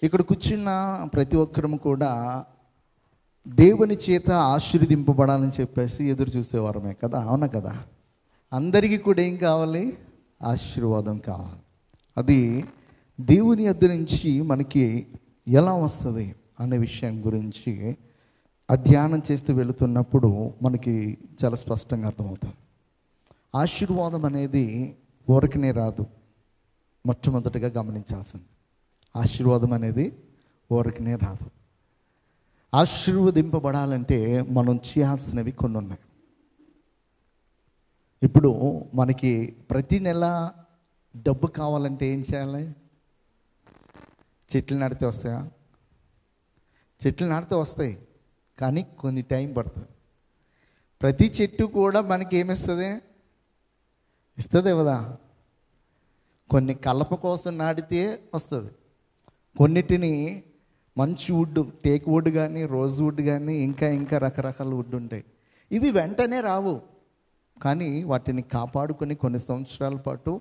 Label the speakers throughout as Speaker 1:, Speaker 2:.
Speaker 1: ఇక్కడ కూర్చున్న ప్రతి ఒక్కరము కూడా దేవుని చేత ఆశీర్వదింపబడాలని చెప్పేసి ఎదురు చూసేవారమే కదా, అవునా కదా? అందరికీ కూడా ఏం కావాలి? ఆశీర్వాదం కావాలి. అది దేవుని యొద్ద నుంచి మనకి ఎలా వస్తుంది అనే విషయం గురించి ధ్యానం చేస్తూ వెళుతున్నప్పుడు మనకి చాలా స్పష్టంగా అర్థమవుతుంది. ఆశీర్వాదం అనేది ఊరికనే రాదు. మొట్టమొదటిగా గమనించాల్సింది, ఆశీర్వాదం అనేది ఊరికనే రాదు. ఆశీర్వదింపబడాలంటే మనం చేయాల్సినవి కొన్ని ఉన్నాయి. ఇప్పుడు మనకి ప్రతి నెల డబ్బు కావాలంటే ఏం చేయాలి? చెట్లు నాటితే వస్తాయా? చెట్లు నాటితే వస్తాయి, కానీ కొన్ని టైం పడుతుంది. ప్రతి చెట్టు కూడా మనకి ఏమిస్తుంది? ఇస్తుంది కదా. కొన్ని కలప కోసం నాటితే వస్తుంది, కొన్నిటిని మంచి వుడ్, టేక్ వుడ్ కానీ, రోజ్ వుడ్ కానీ, ఇంకా రకరకాల వుడ్ ఉంటాయి. ఇవి వెంటనే రావు, కానీ వాటిని కాపాడుకొని కొన్ని సంవత్సరాల పాటు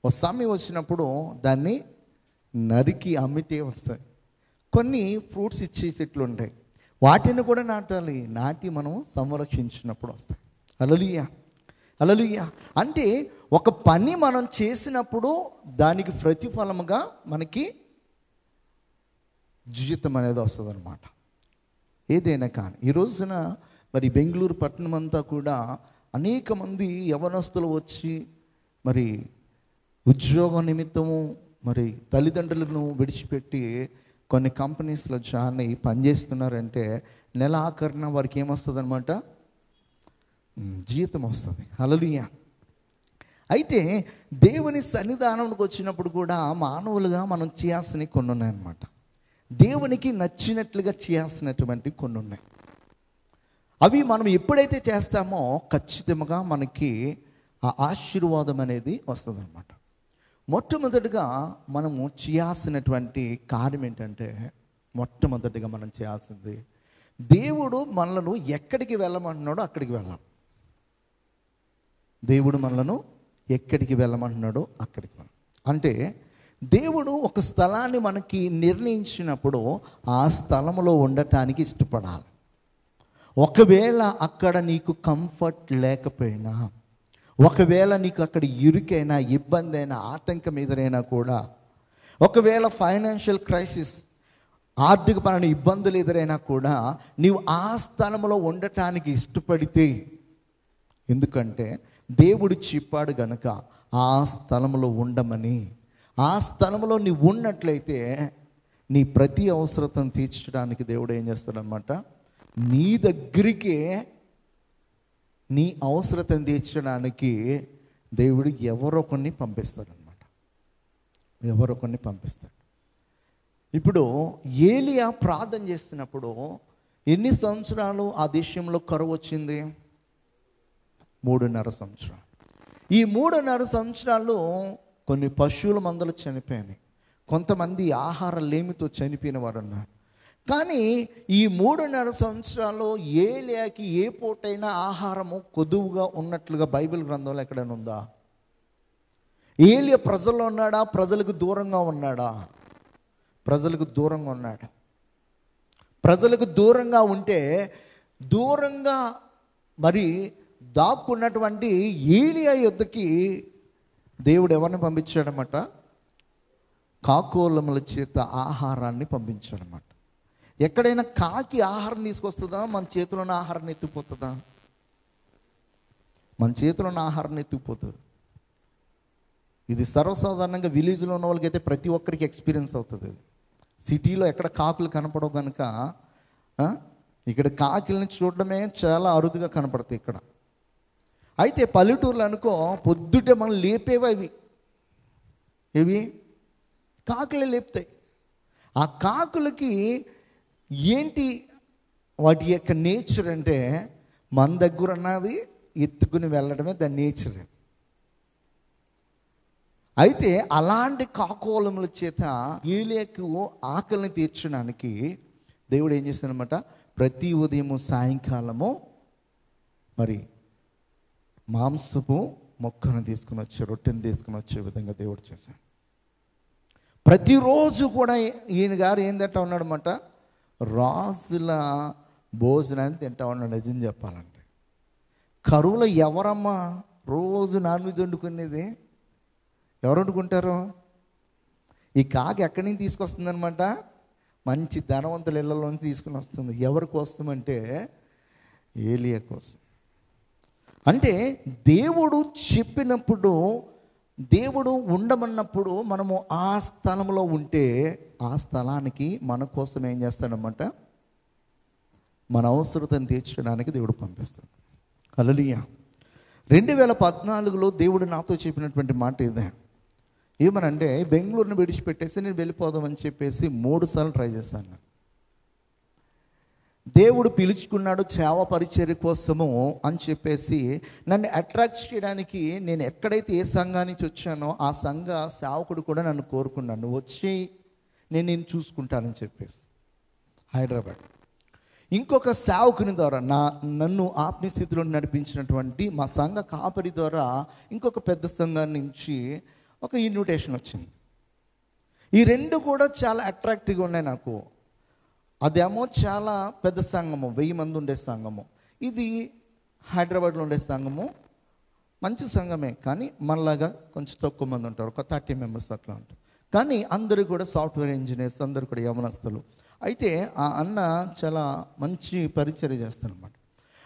Speaker 1: ఒక సమయం వచ్చినప్పుడు దాన్ని నరికి అమ్మితే వస్తాయి. కొన్ని ఫ్రూట్స్ ఇచ్చే చెట్లు ఉంటాయి, వాటిని కూడా నాటాలి. నాటి మనం సంరక్షించినప్పుడు వస్తాయి. హల్లెలూయా, హల్లెలూయా. అంటే ఒక పని మనం చేసినప్పుడు దానికి ప్రతిఫలముగా మనకి జీవితం అనేది వస్తుంది అన్నమాట. ఏదైనా కానీ ఈ రోజున మరి బెంగళూరు పట్టణం అంతా కూడా అనేక మంది యవనస్తులు వచ్చి మరి ఉద్యోగం నిమిత్తము మరి తల్లిదండ్రులను విడిచిపెట్టి కొన్ని కంపెనీస్లో జాయిన్ అయ్యి పనిచేస్తున్నారంటే నెల ఆఖరిన వారికి ఏమొస్తుంది అనమాట? జీతం వస్తుంది. హల్లెలూయా. అయితే దేవుని సన్నిధానంలోకి వచ్చినప్పుడు కూడా మానవులుగా మనం చేయాల్సినవి కొన్ని ఉన్నాయన్నమాట. దేవునికి నచ్చినట్లుగా చేయాల్సినటువంటి కొన్ని ఉన్నాయి. అవి మనం ఎప్పుడైతే చేస్తామో ఖచ్చితంగా మనకి ఆ ఆశీర్వాదం అనేది వస్తుంది అన్నమాట. మొట్టమొదటిగా మనము చేయాల్సినటువంటి కార్యం ఏంటంటే, మొట్టమొదటిగా మనం చేయాల్సింది, దేవుడు మనలను ఎక్కడికి వెళ్ళమంటున్నాడో అక్కడికి వెళ్ళాం. దేవుడు మనలను ఎక్కడికి వెళ్ళమంటున్నాడో అక్కడికి వెళ్ళాం. అంటే దేవుడు ఒక స్థలాన్ని మనకి నిర్ణయించినప్పుడు ఆ స్థలంలో ఉండటానికి ఇష్టపడాలి. ఒకవేళ అక్కడ నీకు కంఫర్ట్ లేకపోయినా, ఒకవేళ నీకు అక్కడ ఇరుకైనా, ఇబ్బంది అయినా, ఆటంకం ఎదురైనా కూడా, ఒకవేళ ఫైనాన్షియల్ క్రైసిస్, ఆర్థికపరమైన ఇబ్బందులు ఎదురైనా కూడా నీవు ఆ స్థలంలో ఉండటానికి ఇష్టపడితే, ఎందుకంటే దేవుడు చెప్పాడు గనక ఆ స్థలంలో ఉండమని. ఆ స్థలంలో నీవు ఉన్నట్లయితే నీ ప్రతి అవసరతను తీర్చడానికి దేవుడు ఏం చేస్తాడనమాట? నీ దగ్గరికే నీ అవసరతను తీర్చడానికి దేవుడు ఎవరో కొన్ని పంపిస్తాడనమాట. ఎవరో కొన్ని పంపిస్తాడు. ఇప్పుడు ఏలియా ప్రార్థన చేస్తున్నప్పుడు ఎన్ని సంవత్సరాలు ఆ దేశంలో కరువు వచ్చింది? 3.5 సంవత్సరాలు. ఈ 3.5 సంవత్సరాలు కొన్ని పశువుల మందలు చనిపోయాయి, కొంతమంది ఆహార లేమితో చనిపోయిన వారు ఉన్నారు. కానీ ఈ 3.5 సంవత్సరాలు ఏలియాకి ఏ పూటైనా ఆహారము కొదువుగా ఉన్నట్లుగా బైబిల్ గ్రంథంలో ఎక్కడైనా ఉందా? ఏలియా ప్రజల్లో ఉన్నాడా? ప్రజలకు దూరంగా ఉన్నాడా? ప్రజలకు దూరంగా ఉన్నాడు. ప్రజలకు దూరంగా ఉంటే, దూరంగా మరి దాక్కున్నటువంటి ఏలియా యొద్దకి దేవుడు ఎవరిని పంపించాడన్నమాట? కాకోలముల చేత ఆహారాన్ని పంపించాడన్నమాట. ఎక్కడైనా కాకి ఆహారం తీసుకొస్తుందా? మన చేతిలో ఉన్న ఆహారాన్ని ఎత్తుకుపోతుందా? మన చేతిలో ఉన్న ఆహారాన్ని ఎత్తుకుపోతుంది. ఇది సర్వసాధారణంగా విలేజ్లో ఉన్న వాళ్ళకైతే ప్రతి ఒక్కరికి ఎక్స్పీరియన్స్ అవుతుంది. సిటీలో ఎక్కడ కాకులు కనపడవు కనుక ఇక్కడ కాకుల్ని చూడడమే చాలా అరుదుగా కనపడతాయి ఇక్కడ. అయితే పల్లెటూర్లు అనుకో, పొద్దుటే మనం లేపేవి అవి ఏవి? కాకులే లేపుతాయి. ఆ కాకులకి ఏంటి వాటి యొక్క నేచర్ అంటే, మన దగ్గర ఉన్నది ఎత్తుకుని వెళ్ళడమే దాని నేచర్. అయితే అలాంటి కాకోలముల చేత ఏలియాకు ఆకలిని తీర్చడానికి దేవుడు ఏం చేశాడనమాట? ప్రతి ఉదయము సాయంకాలము మరి మాంసపు మొక్కను తీసుకుని వచ్చే, రొట్టెని తీసుకుని వచ్చే విధంగా దేవుడు చేశాడు. ప్రతిరోజు కూడా ఈయన గారు ఏం తింటా ఉన్నాడనమాట, రాజుల భోజనాన్ని తింటా ఉన్నాడు. నిజం చెప్పాలంటే కరువులో ఎవరమ్మా రోజు నాన్ వెజ్ వండుకునేది? ఎవరు వండుకుంటారు? ఈ కాకి ఎక్కడి నుంచి తీసుకొస్తుంది అనమాట, మంచి ధనవంతుల ఇళ్లలోంచి తీసుకుని వస్తుంది. ఎవరి కోసం అంటే ఏలియా కోసం. అంటే దేవుడు చెప్పినప్పుడు, దేవుడు ఉండమన్నప్పుడు మనము ఆ స్థలంలో ఉంటే ఆ స్థలానికి మన కోసం ఏం చేస్తాడనమాట, మన అవసరతను తీర్చడానికి దేవుడు పంపిస్తాడు. హల్లెలూయా. 2014లో దేవుడు నాతో చెప్పినటువంటి మాట ఇదే. ఏమనంటే బెంగళూరుని విడిచిపెట్టేసి నేను వెళ్ళిపోదామని చెప్పేసి 3 సార్లు ట్రై చేశాను. దేవుడు పిలుచుకున్నాడు సేవ పరిచర్య కోసము అని చెప్పేసి నన్ను అట్రాక్ట్ చేయడానికి. నేను ఎక్కడైతే ఏ సంఘానికి నుంచి వచ్చానో ఆ సంఘ సేవకుడు కూడా నన్ను కోరుకున్నాను, నువ్వు వచ్చి నేను చూసుకుంటానని చెప్పేసి హైదరాబాద్. ఇంకొక సేవకుని ద్వారా నన్ను ఆత్మీయ స్థితిలో నడిపించినటువంటి మా సంఘ కాపరి ద్వారా ఇంకొక పెద్ద సంఘం నుంచి ఒక ఇన్విటేషన్ వచ్చింది. ఈ 2 కూడా చాలా అట్రాక్టివ్గా ఉన్నాయి నాకు. అదేమో చాలా పెద్ద సంఘము, 1000 మంది ఉండే సంఘము. ఇది హైదరాబాద్లో ఉండే సంఘము, మంచి సంఘమే, కానీ మనలాగా కొంచెం తక్కువ మంది ఉంటారు, ఒక 30 మెంబర్స్ అట్లా ఉంటారు. కానీ అందరూ కూడా సాఫ్ట్వేర్ ఇంజనీర్స్, అందరూ కూడా యవనస్తులు. అయితే ఆ అన్న చాలా మంచి పరిచర్య చేస్తారన్నమాట.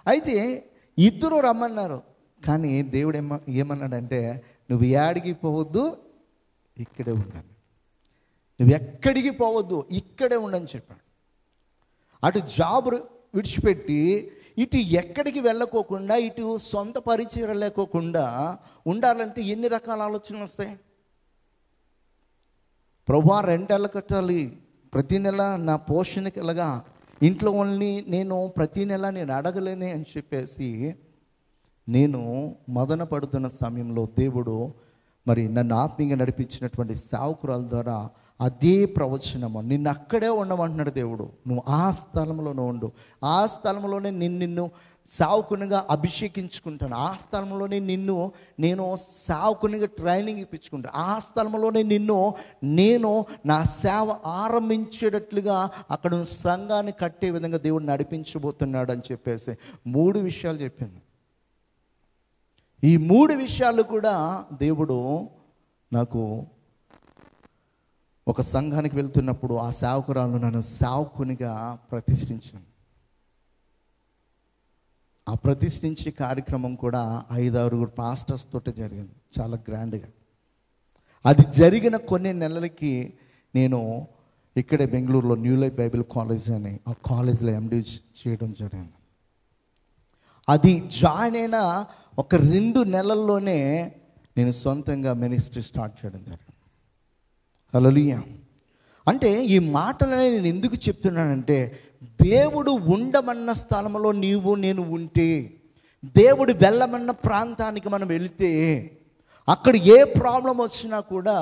Speaker 1: అయితే 2 రమ్మన్నారు, కానీ దేవుడు ఏమన్నాడంటే నువ్వు ఏడికి పోవద్దు, ఇక్కడే ఉండాలి, నువ్వు ఎక్కడికి పోవద్దు, ఇక్కడే ఉండని చెప్పాడు. అటు జాబ్ విడిచిపెట్టి ఇటు ఎక్కడికి వెళ్ళకోకుండా, ఇటు సొంత పరిచయం లేకోకుండా ఉండాలంటే ఎన్ని రకాల ఆలోచనలు వస్తాయి? ప్రభువా రెండేళ్ళ కట్టాలి, ప్రతి నెల నా పోషణకి ఎలాగా, ఇంట్లో వాళ్ళని నేను ప్రతి నెల నేను అడగలేనే అని చెప్పేసి నేను మదన పడుతున్న సమయంలో దేవుడు మరి నన్ను ఆత్మీయంగా నడిపించినటువంటి సేవకురాల ద్వారా అదే ప్రవచనము, నిన్ను అక్కడే ఉండమంటున్నాడు దేవుడు. నువ్వు ఆ స్థలంలోనే ఉండు, ఆ స్థలంలోనే నిన్ను సేవకునిగా అభిషేకించుకుంటాను, ఆ స్థలంలోనే నేను సేవకునిగా ట్రైనింగ్ ఇప్పించుకుంటాను, ఆ స్థలంలోనే నేను నా సేవ ఆరంభించేటట్లుగా అక్కడ సంఘాన్ని కట్టే విధంగా దేవుడు నడిపించబోతున్నాడు అని చెప్పేసి 3 విషయాలు చెప్పింది. ఈ 3 విషయాలు కూడా దేవుడు నాకు ఒక సంఘానికి వెళ్తున్నప్పుడు ఆ సేవకురాలు నన్ను సేవకునిగా ప్రతిష్ఠించాను. ఆ ప్రతిష్ఠించే కార్యక్రమం కూడా 5-6 పాస్టర్స్ తోటి జరిగింది, చాలా గ్రాండ్గా. అది జరిగిన కొన్ని నెలలకి నేను ఇక్కడే బెంగళూరులో న్యూ లైఫ్ బైబిల్ కాలేజ్ అని ఆ కాలేజ్లో ఎండి చేయడం జరిగింది. అది జాయిన్ అయిన ఒక 2 నెలల్లోనే నేను సొంతంగా మినిస్ట్రీ స్టార్ట్ చేయడం జరిగింది. హల్లెలూయా. అంటే ఈ మాటలనే నేను ఎందుకు చెప్తున్నానంటే, దేవుడు ఉండమన్న స్థలంలో నేను ఉంటే, దేవుడు వెళ్ళమన్న ప్రాంతానికి మనం వెళితే అక్కడ ఏ ప్రాబ్లం వచ్చినా కూడా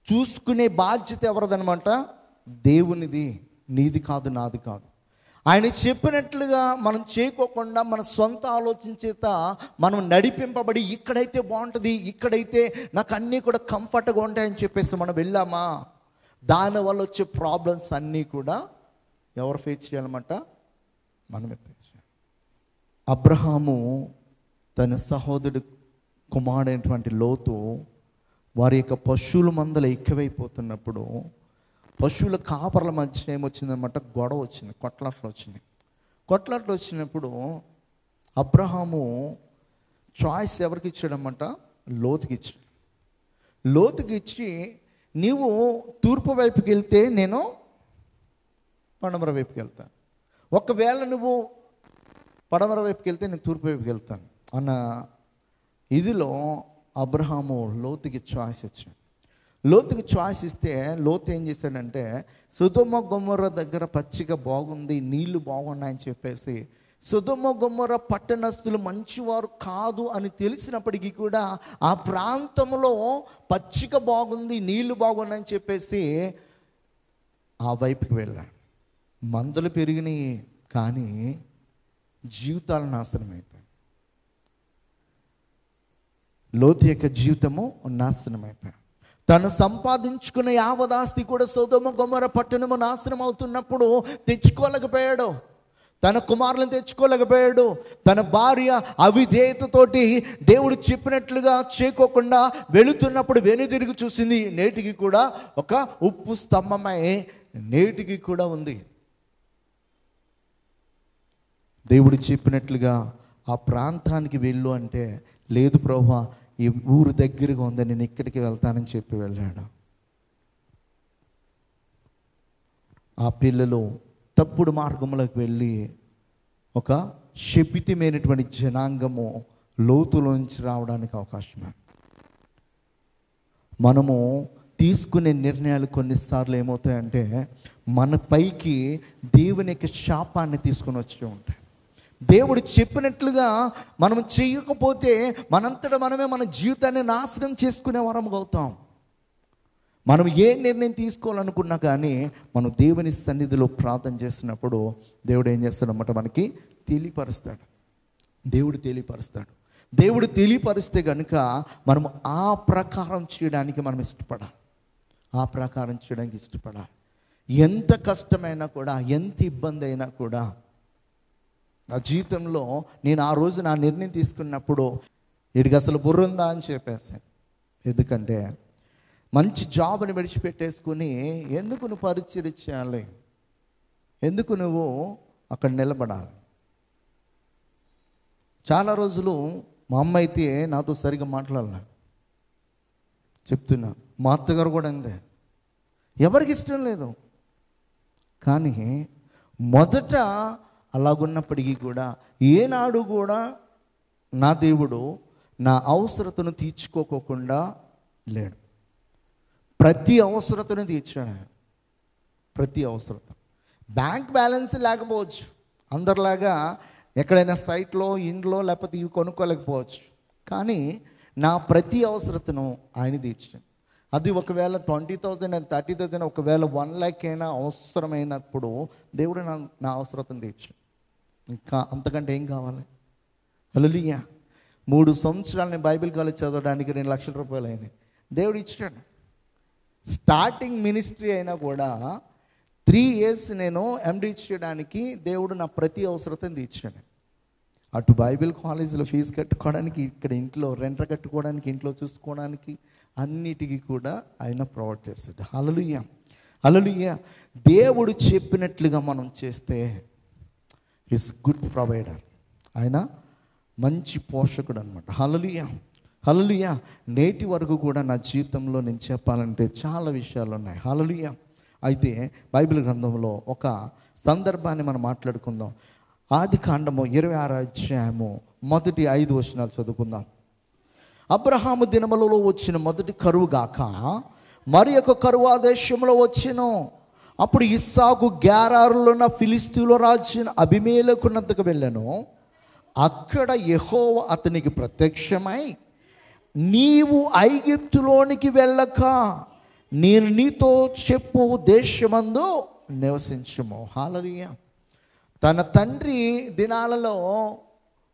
Speaker 1: చూసుకునే బాధ్యత ఎవరిదనమాట? దేవునిది, నీది కాదు, నాది కాదు. ఆయన చెప్పినట్లుగా మనం చేయకోకుండా మన సొంత ఆలోచన చేత మనం నడిపింపబడి ఇక్కడైతే బాగుంటుంది, ఇక్కడైతే నాకు అన్నీ కూడా కంఫర్ట్గా ఉంటాయని చెప్పేసి మనం వెళ్ళామా, దానివల్ల వచ్చే ప్రాబ్లమ్స్ అన్నీ కూడా ఎవరు ఫేస్ చేయాలన్నమాట? మనమే ఫేస్ చేయాలి. అబ్రహాము తన సహోదరుడు కుమారుడైనటువంటి లోతు వారి యొక్క పశువుల మందలు ఎక్కువైపోతున్నప్పుడు పశువుల కాపర్ల మధ్య ఏమొచ్చిందనమాట? గొడవ వచ్చింది, కొట్లాట్లు వచ్చినప్పుడు అబ్రహాము చాయిస్ ఎవరికి ఇచ్చాడనమాట? లోతుకి ఇచ్చి నీవు తూర్పు వైపుకి వెళ్తే నేను పడమర వైపుకి వెళ్తాను, ఒకవేళ నువ్వు పడమర వైపుకి వెళ్తే నేను తూర్పు వైపుకి వెళ్తాను అన్న ఇదిలో అబ్రహాము లోతుకి చాయిస్ ఇచ్చాడు. లోతుకి చాయిస్ ఇస్తే లోతు ఏం చేశాడంటే, సొదొమ గొమొర్రా దగ్గర పచ్చిగా బాగుంది, నీళ్లు బాగున్నాయని చెప్పేసి, సొదొమ గొమొర్రా పట్టణస్తులు మంచివారు కాదు అని తెలిసినప్పటికీ కూడా ఆ ప్రాంతంలో పచ్చిక బాగుంది, నీళ్లు బాగున్నాయని చెప్పేసి ఆ వైపుకి వెళ్ళాడు. మందులు పెరిగినాయి కానీ జీవితాలు నాశనం అయిపోయాయి. లోతు యొక్క జీవితము నాశనం అయిపోయాయి. తను సంపాదించుకున్న యావదాస్తి కూడా సొదొమ గొమొర్రా పట్టణము నాశనం అవుతున్నప్పుడు తెచ్చుకోలేకపోయాడు. తన కుమారులను తెచ్చుకోలేకపోయాడు. తన భార్య అవిధేయతతోటి దేవుడు చెప్పినట్లుగా చేయకోకుండా వెళుతున్నప్పుడు వెనుదిరిగి చూసింది. నేటికి కూడా ఒక ఉప్పు స్తంభమై నేటికి కూడా ఉంది. దేవుడు చెప్పినట్లుగా ఆ ప్రాంతానికి వెళ్ళు అంటే, లేదు ప్రభువా, ఈ ఊరు దగ్గరగా ఉంది, నేను ఇక్కడికి వెళ్తానని చెప్పి వెళ్ళాడు. ఆ పిల్లలు తప్పుడు మార్గంలోకి వెళ్ళి ఒక శపితమైనటువంటి జనాంగము లోతులో నుంచి రావడానికి అవకాశం. మనము తీసుకునే నిర్ణయాలు కొన్నిసార్లు ఏమవుతాయంటే మన పైకి దేవుని యొక్క శాపాన్ని తీసుకొని వచ్చి ఉంటాయి. దేవుడు చెప్పినట్లుగా మనం చేయకపోతే మనంతటా మనమే మన జీవితాన్ని నాశనం చేసుకునే వరం అవుతాం. మనం ఏ నిర్ణయం తీసుకోవాలనుకున్నా కానీ మనం దేవుని సన్నిధిలో ప్రార్థన చేస్తున్నప్పుడు దేవుడు ఏం చేస్తాడన్నమాట, మనకి తెలియపరుస్తాడు. దేవుడు తెలియపరిస్తే కనుక మనం ఆ ప్రకారం చేయడానికి మనం ఇష్టపడాలి. ఎంత కష్టమైనా కూడా, ఎంత ఇబ్బంది అయినా కూడా. నా జీవితంలో నేను ఆ రోజు నా నిర్ణయం తీసుకున్నప్పుడు వీడికి అసలు బుర్రుందా అని చెప్పేసాను. ఎందుకంటే మంచి జాబ్ని విడిచిపెట్టేసుకుని ఎందుకు నువ్వు పరిచయం చేయాలి, ఎందుకు నువ్వు అక్కడ నిలబడాలి. చాలా రోజులు మా అమ్మ అయితే నాతో సరిగా మాట్లాడాల చెప్తున్నా. మా అత్తగారు కూడా అంతే, ఎవరికి ఇష్టం లేదు. కానీ మొదట అలాగున్నప్పటికీ కూడా ఏనాడు కూడా నా దేవుడు నా అవసరతను తీర్చుకోకుండా లేడు. ప్రతి అవసరతను తీర్చాడు. ప్రతి అవసరత. బ్యాంక్ బ్యాలెన్స్ లేకపోవచ్చు, అందరిలాగా ఎక్కడైనా సైట్లో, ఇంట్లో లేకపోతే ఇవి కొనుక్కోలేకపోవచ్చు. కానీ నా ప్రతి అవసరతను ఆయన తీర్చాడు. అది ఒకవేళ 20,000 and 30,000, ఒకవేళ 1 lakh అయినా అవసరమైనప్పుడు దేవుడు నా అవసరతను తీర్చాడు. ఇంకా అంతకంటే ఏం కావాలి? హల్లెలూయా. 3 సంవత్సరాలు నేను బైబిల్ కాలేజ్ చదవడానికి 2 లక్షల రూపాయలు అయినాయి. దేవుడు ఇచ్చాడు. స్టార్టింగ్ మినిస్ట్రీ అయినా కూడా 3 years నేను ఎండి చేయడానికి దేవుడు నా ప్రతి అవసరతను తీర్చాడు. అటు బైబిల్ కాలేజీలో ఫీజు కట్టుకోవడానికి, ఇక్కడ ఇంట్లో రెంట్ కట్టుకోవడానికి, ఇంట్లో చూసుకోవడానికి, అన్నిటికీ కూడా ఆయన ప్రొవైడ్ చేస్తాడు. హల్లెలూయా, హల్లెలూయా. దేవుడు చెప్పినట్లుగా మనం చేస్తే ఈస్ గుడ్ ప్రొవైడర్. ఆయన మంచి పోషకుడు అనమాట. హల్లెలూయా, హల్లెలూయా. నేటి వరకు కూడా నా జీవితంలో నేను చెప్పాలంటే చాలా విషయాలు ఉన్నాయి. హల్లెలూయా. అయితే బైబిల్ గ్రంథంలో ఒక సందర్భాన్ని మనం మాట్లాడుకుందాం. ఆదికాండము 26వ అధ్యాయము మొదటి 5 వచనాలు చదువుకుందాం. అబ్రహాము దినములలో వచ్చిన మొదటి కరువు గాక మరి ఒక కరువు ఆ దేశంలో వచ్చెను. అప్పుడు ఇస్సాకు గెరారులో ఉన్న ఫిలిష్తీయుల రాజు అబీమెలెకునొద్దకు వెళ్ళెను. అక్కడ యెహోవా అతనికి ప్రత్యక్షమై, నీవు ఐగుప్తులోనికి వెళ్ళక నేను నీతో చెప్పు దేశమందు నివసించుము. హల్లెలూయా. తన తండ్రి దినాలలో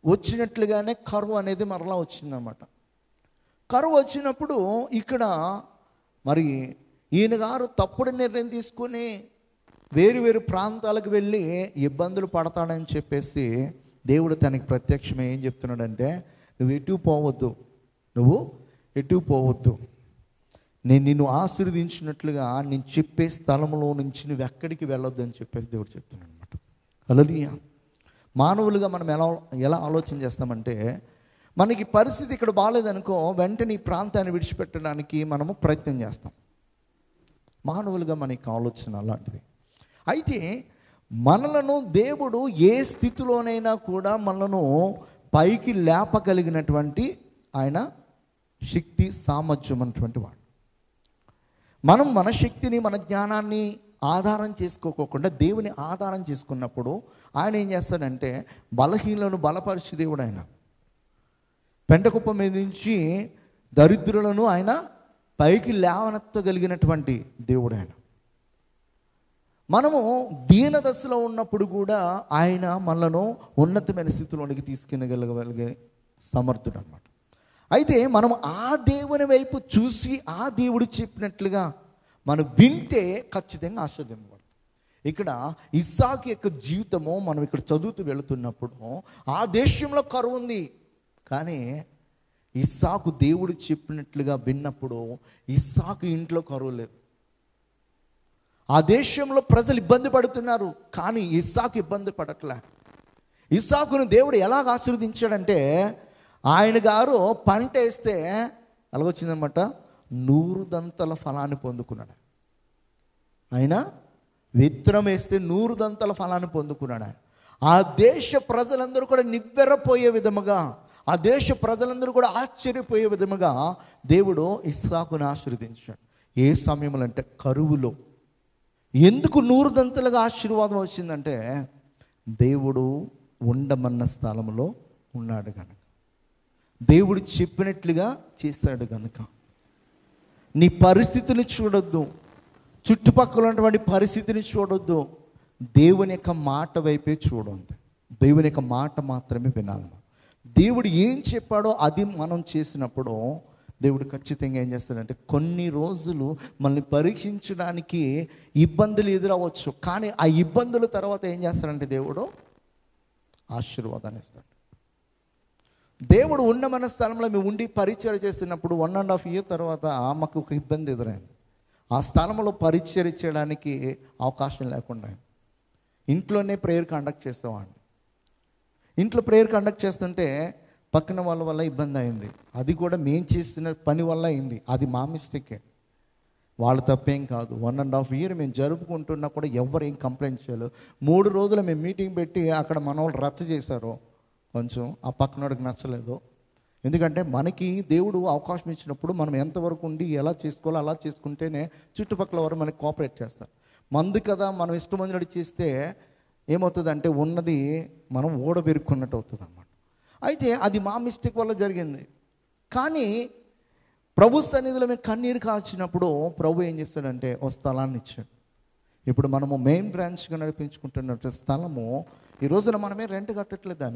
Speaker 1: వచ్చినట్లుగానే కరువు అనేది మరలా వచ్చిందన్నమాట. కరువు వచ్చినప్పుడు ఇక్కడ మరి ఈయన గారు తప్పుడు నిర్ణయం తీసుకుని వేరు ప్రాంతాలకు వెళ్ళి ఇబ్బందులు పడతాడని చెప్పేసి దేవుడు తనకి ప్రత్యక్షమే ఏం చెప్తున్నాడంటే, నువ్వు ఎటు పోవద్దు, నేను నిన్ను ఆశీర్వదించినట్లుగా నేను చెప్పే స్థలంలో నుంచి నువ్వు ఎక్కడికి వెళ్ళొద్దు అని చెప్పేసి దేవుడు చెప్తున్నాడు అనమాట. హల్లెలూయా. మానవులుగా మనం ఎలా ఆలోచన చేస్తామంటే, మనకి పరిస్థితి ఇక్కడ బాగాలేదనుకో వెంటనే ఈ ప్రాంతాన్ని విడిచిపెట్టడానికి మనము ప్రయత్నం చేస్తాం. మానవులుగా మనకి ఆలోచన అలాంటిది. అయితే మనలను దేవుడు ఏ స్థితిలోనైనా కూడా మనలను పైకి లేపగలిగినటువంటి ఆయన శక్తి సామర్థ్యం అన్నటువంటి వాడు. మనం మన శక్తిని, మన జ్ఞానాన్ని ఆధారం చేసుకోకుండా దేవుని ఆధారం చేసుకున్నప్పుడు ఆయన ఏం చేస్తాడంటే బలహీనులను బలపరిచే దేవుడు. ఆయన పెంటకుప్ప మీద నుంచి దరిద్రులను ఆయన పైకి లేవనెత్తగలిగినటువంటి దేవుడు ఆయన. మనము దీన దశలో ఉన్నప్పుడు కూడా ఆయన మనలను ఉన్నతమైన స్థితిలోనికి తీసుకెళ్ళగలిగే సమర్థుడు అన్నమాట. అయితే మనం ఆ దేవుని వైపు చూసి ఆ దేవుడు చెప్పినట్లుగా మనం వింటే ఖచ్చితంగా ఆశీర్వదింపబడతాం. ఇక్కడ ఇస్సాకు యొక్క జీవితము మనం ఇక్కడ చదువుతూ వెళుతున్నప్పుడు ఆ దేశంలో కరువు ఉంది, కానీ ఇస్సాకు దేవుడు చెప్పినట్లుగా విన్నప్పుడు ఇస్సాకు ఇంట్లో కరువు లేదు. ఆ దేశంలో ప్రజలు ఇబ్బంది పడుతున్నారు, కానీ ఇస్సాకు ఇబ్బంది పడట్లే. ఇస్సాకును దేవుడు ఎలాగ ఆశీర్వదించాడంటే, ఆయన గారు పంట వేస్తే ఎలాగొచ్చిందనమాట, 100 దంతల ఫలాన్ని పొందుకున్నాడు. ఆయన విత్తనం వేస్తే 100 దంతల ఫలాన్ని పొందుకున్నాడు. ఆ దేశ ప్రజలందరూ కూడా నివ్వెరపోయే విధముగా, ఆ దేశ ప్రజలందరూ కూడా ఆశ్చర్యపోయే విధముగా దేవుడు ఇస్సాకును ఆశీర్వదించాడు. ఏ సమయంలో అంటే కరువులో. ఎందుకు 100 దంతలుగా ఆశీర్వాదం వచ్చిందంటే, దేవుడు ఉండమన్న స్థలంలో ఉన్నాడు కనుక, దేవుడు చెప్పినట్లుగా చేశాడు కనుక. నీ పరిస్థితిని చూడొద్దు, చుట్టుపక్కల ఉన్నటువంటి పరిస్థితిని చూడొద్దు, దేవుని యొక్క మాట వైపే చూడొద్దు. దేవుని యొక్క మాట మాత్రమే వినాలి. దేవుడు ఏం చెప్పాడో అది మనం చేసినప్పుడు దేవుడు ఖచ్చితంగా ఏం చేస్తాడంటే, కొన్ని రోజులు మనల్ని పరీక్షించడానికి ఇబ్బందులు ఎదురవచ్చు, కానీ ఆ ఇబ్బందుల తర్వాత ఏం చేస్తాడంటే దేవుడు ఆశీర్వాదాన్ని ఇస్తాడు. దేవుడు ఉన్న మన స్థలంలో మేము ఉండి పరిచర్య చేస్తున్నప్పుడు 1.5 year తర్వాత మాకు ఒక ఇబ్బంది ఎదురైంది. ఆ స్థలంలో పరిచర్య చేయడానికి అవకాశం లేకుండా ఇంట్లోనే ప్రేయర్ కండక్ట్ చేసేవాడిని. ఇంట్లో ప్రేయర్ కండక్ట్ చేస్తుంటే పక్కన వాళ్ళ వల్ల ఇబ్బంది అయింది. అది కూడా మేము చేస్తున్న పని వల్ల అయింది. అది మా మిస్టేకే, వాళ్ళ తప్పేం కాదు. 1.5 year మేము జరుపుకుంటున్నా కూడా ఎవరు ఏం కంప్లైంట్ చేయలేదు. 3 రోజులు మేము మీటింగ్ పెట్టి అక్కడ మన వాళ్ళు రచ్చ చేశారు. కొంచెం ఆ పక్కనోడికి నచ్చలేదు. ఎందుకంటే మనకి దేవుడు అవకాశం ఇచ్చినప్పుడు మనం ఎంతవరకు ఉండి ఎలా చేసుకోవాలో అలా చేసుకుంటేనే చుట్టుపక్కల వారు మనకి కోఆపరేట్ చేస్తారు. మందు కదా మనం ఇష్టం వచ్చినట్టు చేస్తే ఏమవుతుంది అంటే ఉన్నది మనం ఓడబెరుక్కున్నట్టు అవుతుంది అన్నమాట. అయితే అది మా మిస్టేక్ వల్ల జరిగింది. కానీ ప్రభు సన్నిధిలో మేము కన్నీరు కాచినప్పుడు ప్రభు ఏం చేస్తాడంటే ఓ స్థలాన్ని ఇచ్చాడు. ఇప్పుడు మనము మెయిన్ బ్రాంచ్గా నడిపించుకుంటున్న స్థలము ఈ రోజున మనమే రెంట్ కట్టట్లేదు,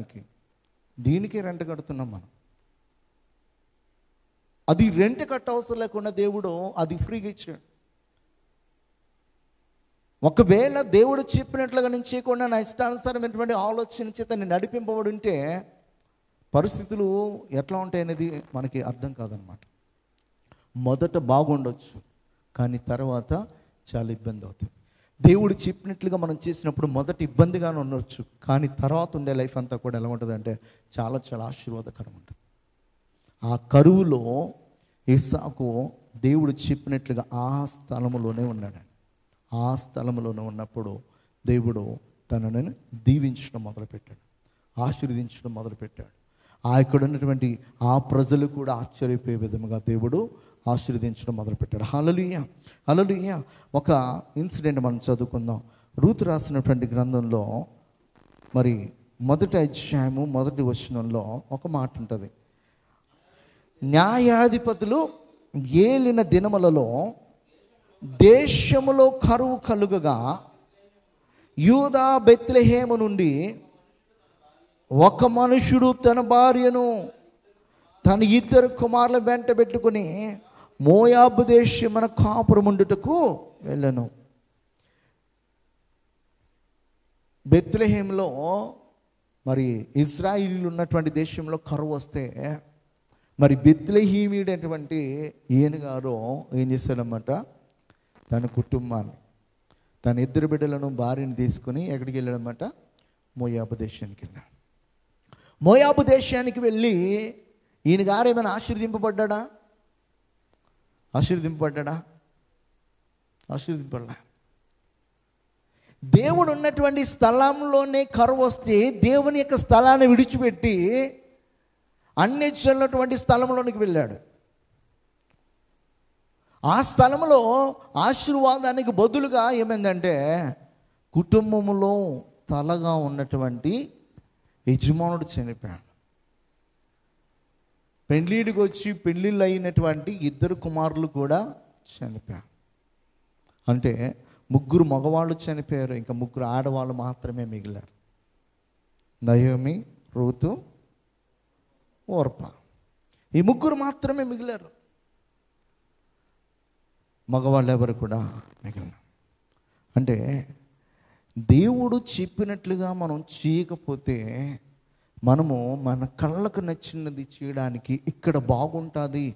Speaker 1: దీనికి రెంట్ కడుతున్నాం మనం. అది రెంట్ కట్ట అవసరం లేకుండా దేవుడు అది ఫ్రీగా ఇచ్చాడు. ఒకవేళ దేవుడు చెప్పినట్లుగా నేను చేయకుండా నా ఇష్టానుసారమైనటువంటి ఆలోచన చేత నేను నడిపింపబడి ఉంటే పరిస్థితులు ఎట్లా ఉంటాయనేది మనకి అర్థం కాదనమాట. మొదట బాగుండొచ్చు, కానీ తర్వాత చాలా ఇబ్బంది అవుతుంది. దేవుడు చెప్పినట్లుగా మనం చేసినప్పుడు మొదట ఇబ్బందిగానే ఉండొచ్చు, కానీ తర్వాత ఉండే లైఫ్ అంతా కూడా ఎలా ఉంటుందంటే చాలా చాలా ఆశీర్వాదకరం ఉంటుంది. ఆ కరువులో ఇస్సాకు దేవుడు చెప్పినట్లుగా ఆ స్థలములోనే ఉన్నాడు. ఆ స్థలములోనే ఉన్నప్పుడు దేవుడు తనని దీవించడం మొదలుపెట్టాడు, ఆశీర్వదించడం మొదలుపెట్టాడు. ఇక్కడ ఉన్నటువంటి ఆ ప్రజలు కూడా ఆశ్చర్యపోయే విధముగా దేవుడు ఆశీర్వదించడం మొదలుపెట్టాడు. హల్లెలూయా, హల్లెలూయా. ఒక ఇన్సిడెంట్ మనం చదువుకుందాం. రూతు రాసినటువంటి గ్రంథంలో మరి 1వ అధ్యాయము 1వ వచనంలో ఒక మాట ఉంటుంది. న్యాయాధిపతులు ఏలిన దినములలో దేశములో కరువు కలుగగా యూదా బెత్లెహేము నుండి ఒక మనుషుడు తన భార్యను తన 2 కుమారుల వెంట పెట్టుకుని మోయాబు దేశమున కాపురముండుటకు వెళ్ళను. బెత్లెహేములో మరి ఇజ్రాయిలీలు ఉన్నటువంటి దేశంలో కరువు వస్తే మరి బెత్లెహేమీడటువంటి ఈయన గారు ఏం చేశాడన్నమాట, తన కుటుంబాన్ని తన 2 బిడ్డలను భార్యను తీసుకుని ఎక్కడికి వెళ్ళాడన్నమాట, మోయాబు దేశానికి వెళ్ళాడు. మోయాబు దేశానికి వెళ్ళి ఈయన గారు ఏమైనా ఆశీర్వదింపబడ్డా? ఆశీర్వదింపబడ్డా. దేవుడు ఉన్నటువంటి స్థలంలోనే కరువు వస్తే దేవుని యొక్క స్థలాన్ని విడిచిపెట్టి అన్యజనులటువంటి స్థలంలోనికి వెళ్ళాడు. ఆ స్థలంలో ఆశీర్వాదానికి బదులుగా ఏమైందంటే కుటుంబంలో తలగా ఉన్నటువంటి యజమానుడు చనిపోయాడు. పెళ్ళిడికి వచ్చి పెళ్ళిళ్ళు అయినటువంటి 2 కుమారులు కూడా చనిపోయారు. అంటే 3 మగవాళ్ళు చనిపోయారు, ఇంకా 3 ఆడవాళ్ళు మాత్రమే మిగిలారు. Naomi, Ruth, Orpah. ఈ ముగ్గురు మాత్రమే మిగిలారు. మగవాళ్ళు ఎవరు కూడా మిగిలిన. అంటే దేవుడు చెప్పినట్లుగా మనం చేయకపోతే మనము మన కళ్ళకు నచ్చినది చేయడానికి, ఇక్కడ బాగుంటుంది,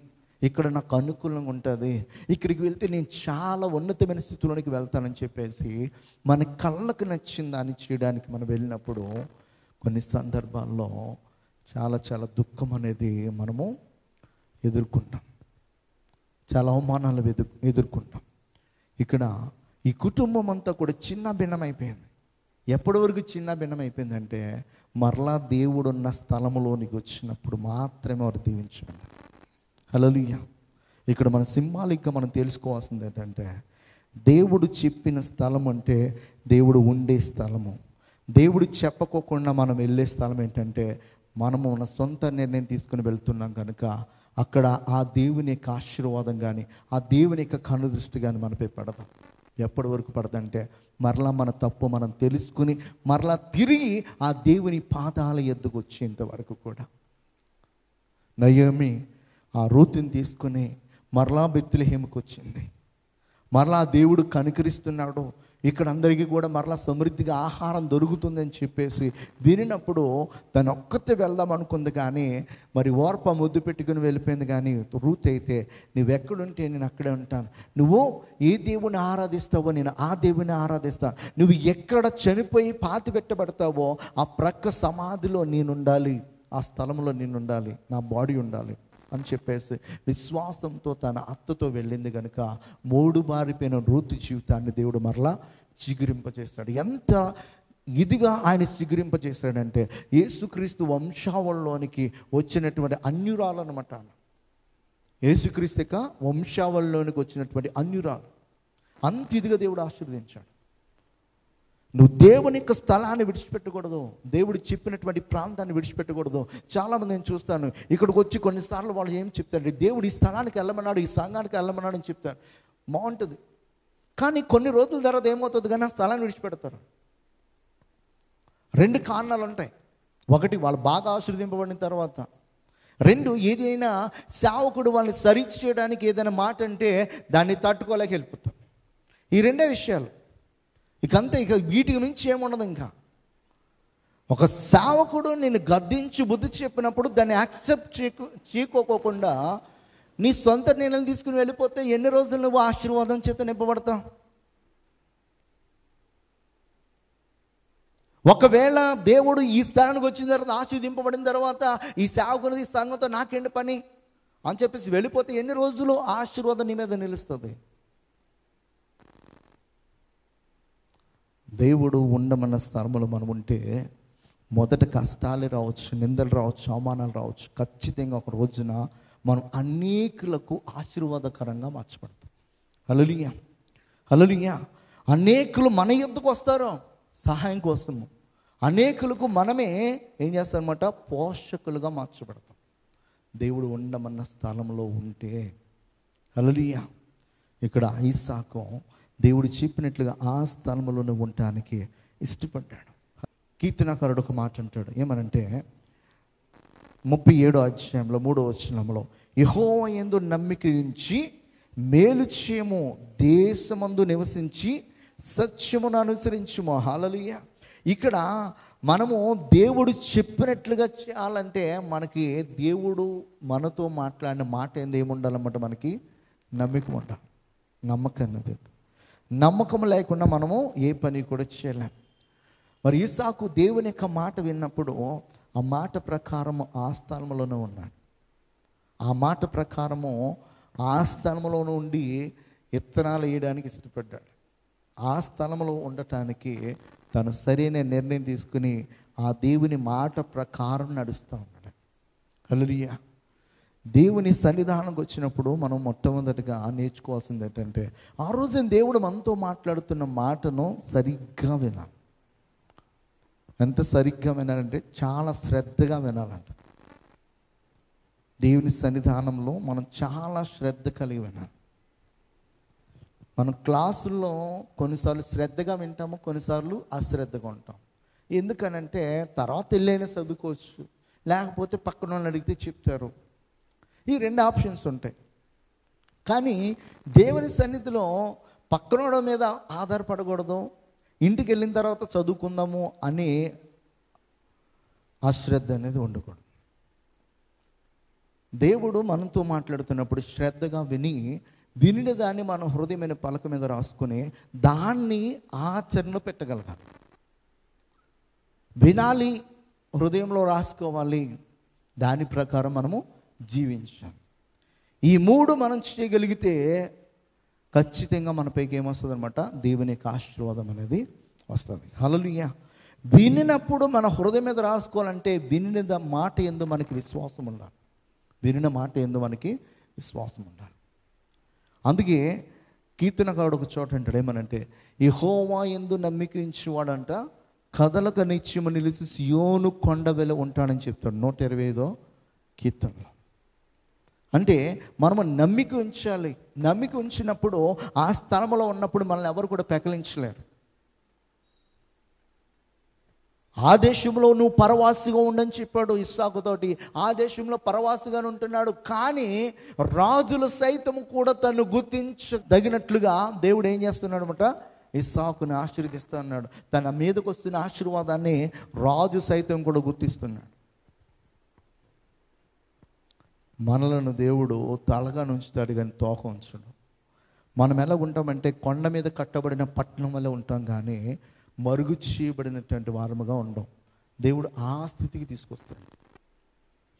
Speaker 1: ఇక్కడ నాకు అనుకూలంగా ఉంటుంది, ఇక్కడికి వెళ్తే నేను చాలా ఉన్నతమైన స్థితిలోనికి వెళ్తానని చెప్పేసి మన కళ్ళకు నచ్చిన దాన్ని చేయడానికి మనం వెళ్ళినప్పుడు కొన్ని సందర్భాల్లో చాలా చాలా దుఃఖం అనేది మనము ఎదుర్కొంటాం, చాలా అవమానాలు ఎదుర్కొంటాం. ఇక్కడ ఈ కుటుంబం అంతా కూడా చిన్న భిన్నమైపోయింది. ఎప్పటి వరకు చిన్న భిన్నమైపోయిందంటే మరలా దేవుడున్న స్థలంలోనికి వచ్చినప్పుడు మాత్రమే వారు దీవించబడ్డారు. హల్లెలూయా. ఇక్కడ మన సింబాలిక్గా మనం తెలుసుకోవాల్సింది ఏంటంటే, దేవుడు చెప్పిన స్థలం అంటే దేవుడు ఉండే స్థలము. దేవుడు చెప్పకోకుండా మనం వెళ్ళే స్థలం ఏంటంటే మనము మన సొంత నిర్ణయం తీసుకుని వెళ్తున్నాం కనుక అక్కడ ఆ దేవుని యొక్క ఆశీర్వాదం కానీ, ఆ దేవుని యొక్క కనుదృష్టి కానీ మనపై పడదు. ఎప్పటి వరకు పడదంటే మరలా మన తప్పు మనం తెలుసుకుని మరలా తిరిగి ఆ దేవుని పాదాల ఎద్దుకు వచ్చేంత వరకు కూడా. నయోమి ఆ రూతుని తీసుకుని మరలా బెత్లెహేముకు వచ్చింది. మరలా దేవుడు కనికరిస్తున్నాడు, ఇక్కడ అందరికీ కూడా మరలా సమృద్ధిగా ఆహారం దొరుకుతుందని చెప్పేసి వినినప్పుడు తను ఒక్కతే వెళ్దాం అనుకుంది. కానీ మరి ఓర్ప ముద్దు పెట్టుకుని వెళ్ళిపోయింది. కానీ రూత్ అయితే నువ్వెక్కడుంటే నేను అక్కడే ఉంటాను, నువ్వు ఏ దేవుని ఆరాధిస్తావో నేను ఆ దేవుని ఆరాధిస్తాను, నువ్వు ఎక్కడ చనిపోయి పాతి పెట్టబడతావో ఆ ప్రక్క సమాధిలో నేనుండాలి, ఆ స్థలంలో నేనుండాలి, నా బాడీ ఉండాలి అని చెప్పేసి విశ్వాసంతో తన అత్తతో వెళ్ళింది కనుక 3 బారిపోయిన రూతు జీవితాన్ని దేవుడు మరలా చిగురింపజేస్తాడు. ఎంత ఇదిగా ఆయన చిగురింపజేస్తాడంటే యేసుక్రీస్తు వంశావళిలోనికి వచ్చినటువంటి అన్యురాలన్నమాట. యేసుక్రీస్తు యొక్క వంశావళిలోనికి వచ్చినటువంటి అన్యురాలు అంత ఇదిగా దేవుడు ఆశీర్వదించాడు. నువ్వు దేవుని యొక్క స్థలాన్ని విడిచిపెట్టకూడదు, దేవుడు చెప్పినటువంటి ప్రాంతాన్ని విడిచిపెట్టకూడదు. చాలామంది నేను చూస్తాను ఇక్కడికి వచ్చి కొన్నిసార్లు వాళ్ళు ఏం చెప్తారు, దేవుడు ఈ స్థలానికి వెళ్ళమన్నాడు, ఈ సంఘానికి వెళ్ళమన్నాడు అని చెప్తారు, బాగుంటుంది. కానీ కొన్ని రోజుల తర్వాత ఏమవుతుంది కానీ ఆ స్థలాన్ని విడిచిపెడతారు. 2 కారణాలు ఉంటాయి. ఒకటి, వాళ్ళు బాగా ఆశీర్వదింపబడిన తర్వాత. 2, ఏదైనా సేవకుడు వాళ్ళని సరి చేయడానికి ఏదైనా మాట అంటే దాన్ని తట్టుకోలేక వెళ్ళిపోతారు. ఈ 2 విషయాలు. ఇకంతే, ఇక వీటి నుంచి ఏముండదు. ఇంకా ఒక సేవకుడు నేను గద్దించి బుద్ధి చెప్పినప్పుడు దాన్ని యాక్సెప్ట్ చేయకోకుండా నీ సొంత నిర్ణయం తీసుకుని వెళ్ళిపోతే ఎన్ని రోజులు నువ్వు ఆశీర్వాదం చేత నింపబడతావు? ఒకవేళ దేవుడు ఈ స్థానానికి వచ్చిన తర్వాత ఆశీర్వదింపబడిన తర్వాత ఈ సేవకుని ఈ సంఘంతో నాకేంటి పని అని చెప్పేసి వెళ్ళిపోతే ఎన్ని రోజులు ఆశీర్వాదం నీ మీద నిలుస్తుంది? దేవుడు ఉండమన్న స్థలంలో మనం ఉంటే మొదట కష్టాలు రావచ్చు, నిందలు రావచ్చు, అవమానాలు రావచ్చు. ఖచ్చితంగా ఒక రోజున మనం అనేకులకు ఆశీర్వాదకరంగా మార్చబడతాం. హల్లెలూయా, హల్లెలూయా. అనేకులు మన యొద్దకు వస్తారు సహాయం కోసము. అనేకులకు మనమే ఏం చేస్తారన్నమాట, పోషకులుగా మార్చబడతాం దేవుడు ఉండమన్న స్థలంలో ఉంటే. హల్లెలూయా. ఇక్కడ ఇస్సాకు దేవుడు చెప్పినట్లుగా ఆ స్థలంలోనే ఉండటానికి ఇష్టపడ్డాడు. కీర్తనకారుడు ఒక మాట అంటాడు, ఏమనంటే 37వ అధ్యాయంలో 3వ వచనంలో, యెహోవా యందు నమ్మిక ఉంచి మేలు చేయము, దేశమందు నివసించి సత్యమును అనుసరించుము. హల్లెలూయా. ఇక్కడ మనము దేవుడు చెప్పినట్లుగా చేయాలంటే మనకి దేవుడు మనతో మాట్లాడిన మాట ఏముండాలన్నమాట, మనకి నమ్మకం ఉండాలి. నమ్మకం అన్నది, నమ్మకం లేకుండా మనము ఏ పని కూడా చేయలేం. మరి ఇస్సాకు దేవుని యొక్క మాట విన్నప్పుడు ఆ మాట ప్రకారము ఆ స్థలంలోనే ఉన్నాడు. ఆ మాట ప్రకారము ఆ స్థలంలో ఉండి విత్తనాలు వేయడానికి ఇష్టపడ్డాడు. ఆ స్థలంలో ఉండటానికి తను సరైన నిర్ణయం తీసుకుని ఆ దేవుని మాట ప్రకారం నడుస్తూ ఉన్నాడు. హల్లెలూయా. దేవుని సన్నిధానంకి వచ్చినప్పుడు మనం మొట్టమొదటిగా నేర్చుకోవాల్సింది ఏంటంటే ఆ రోజున దేవుడు మనతో మాట్లాడుతున్న మాటను సరిగ్గా వినాలి. ఎంత సరిగ్గా వినాలంటే చాలా శ్రద్ధగా వినాలంట. దేవుని సన్నిధానంలో మనం చాలా శ్రద్ధ కలిగి వినాలి. మనం క్లాసుల్లో కొన్నిసార్లు శ్రద్ధగా వింటాము, కొన్నిసార్లు అశ్రద్ధగా ఉంటాం. ఎందుకనంటే తర్వాత వెళ్ళైనా చదువుకోవచ్చు, లేకపోతే పక్కన వాళ్ళని అడిగితే చెప్తారు. ఈ 2 ఆప్షన్స్ ఉంటాయి. కానీ దేవుని సన్నిధిలో పక్కనోడ మీద ఆధారపడకూడదు, ఇంటికి వెళ్ళిన తర్వాత చదువుకుందాము అని అశ్రద్ధ అనేది ఉండకూడదు. దేవుడు మనతో మాట్లాడుతున్నప్పుడు శ్రద్ధగా వినిన దాన్ని మనం హృదయమైన పలక మీద రాసుకుని దాన్ని ఆచరణ పెట్టగలగాలి. వినాలి, హృదయంలో రాసుకోవాలి, దాని ప్రకారం మనము జీవించాలి. ఈ 3 మనం చేయగలిగితే ఖచ్చితంగా మన పైకి ఏమొస్తుంది అనమాట, దేవుని యొక్క ఆశీర్వాదం అనేది వస్తుంది. హల్లెలూయా. వినినప్పుడు మన హృదయం మీద రాసుకోవాలంటే వినిన మాట యందు మనకి విశ్వాసం ఉండాలి. వినిన మాట యందు మనకి విశ్వాసం ఉండాలి. అందుకే కీర్తనకారుడు ఒక చోట అంటాడు, ఏమనంటే యెహోవా యందు నమ్మిక ఉంచువాడంట కదలక నిత్యము నిలిచి సియోను కొండ వెల ఉంటాడని చెప్తాడు 125వ కీర్తనలో. అంటే మనము నమ్మిక ఉంచాలి. నమ్మిక ఉంచినప్పుడు ఆ స్థలంలో ఉన్నప్పుడు మనల్ని ఎవరు కూడా పెకలించలేరు. ఆ దేశంలో నువ్వు పరవాసిగా ఉండని చెప్పాడు ఇస్సాకుతోటి. ఆ దేశంలో పరవాసిగానే ఉంటున్నాడు. కానీ రాజులు సైతం కూడా తను గుర్తించదగినట్లుగా దేవుడు ఏం చేస్తున్నాడు అనమాట, ఇస్సాకుని ఆశీర్వదిస్తా అన్నాడు. తన మీదకు వస్తున్న ఆశీర్వాదాన్ని రాజు సైతం కూడా గుర్తిస్తున్నాడు. మనలను దేవుడు తలగా ఉంచుతాడు కానీ తోక ఉంచడు. మనం ఎలా ఉంటామంటే కొండ మీద కట్టబడిన పట్టణం వల్ల ఉంటాం కానీ మరుగు చేయబడినటువంటి వారముగా ఉండం. దేవుడు ఆ స్థితికి తీసుకొస్తాడు.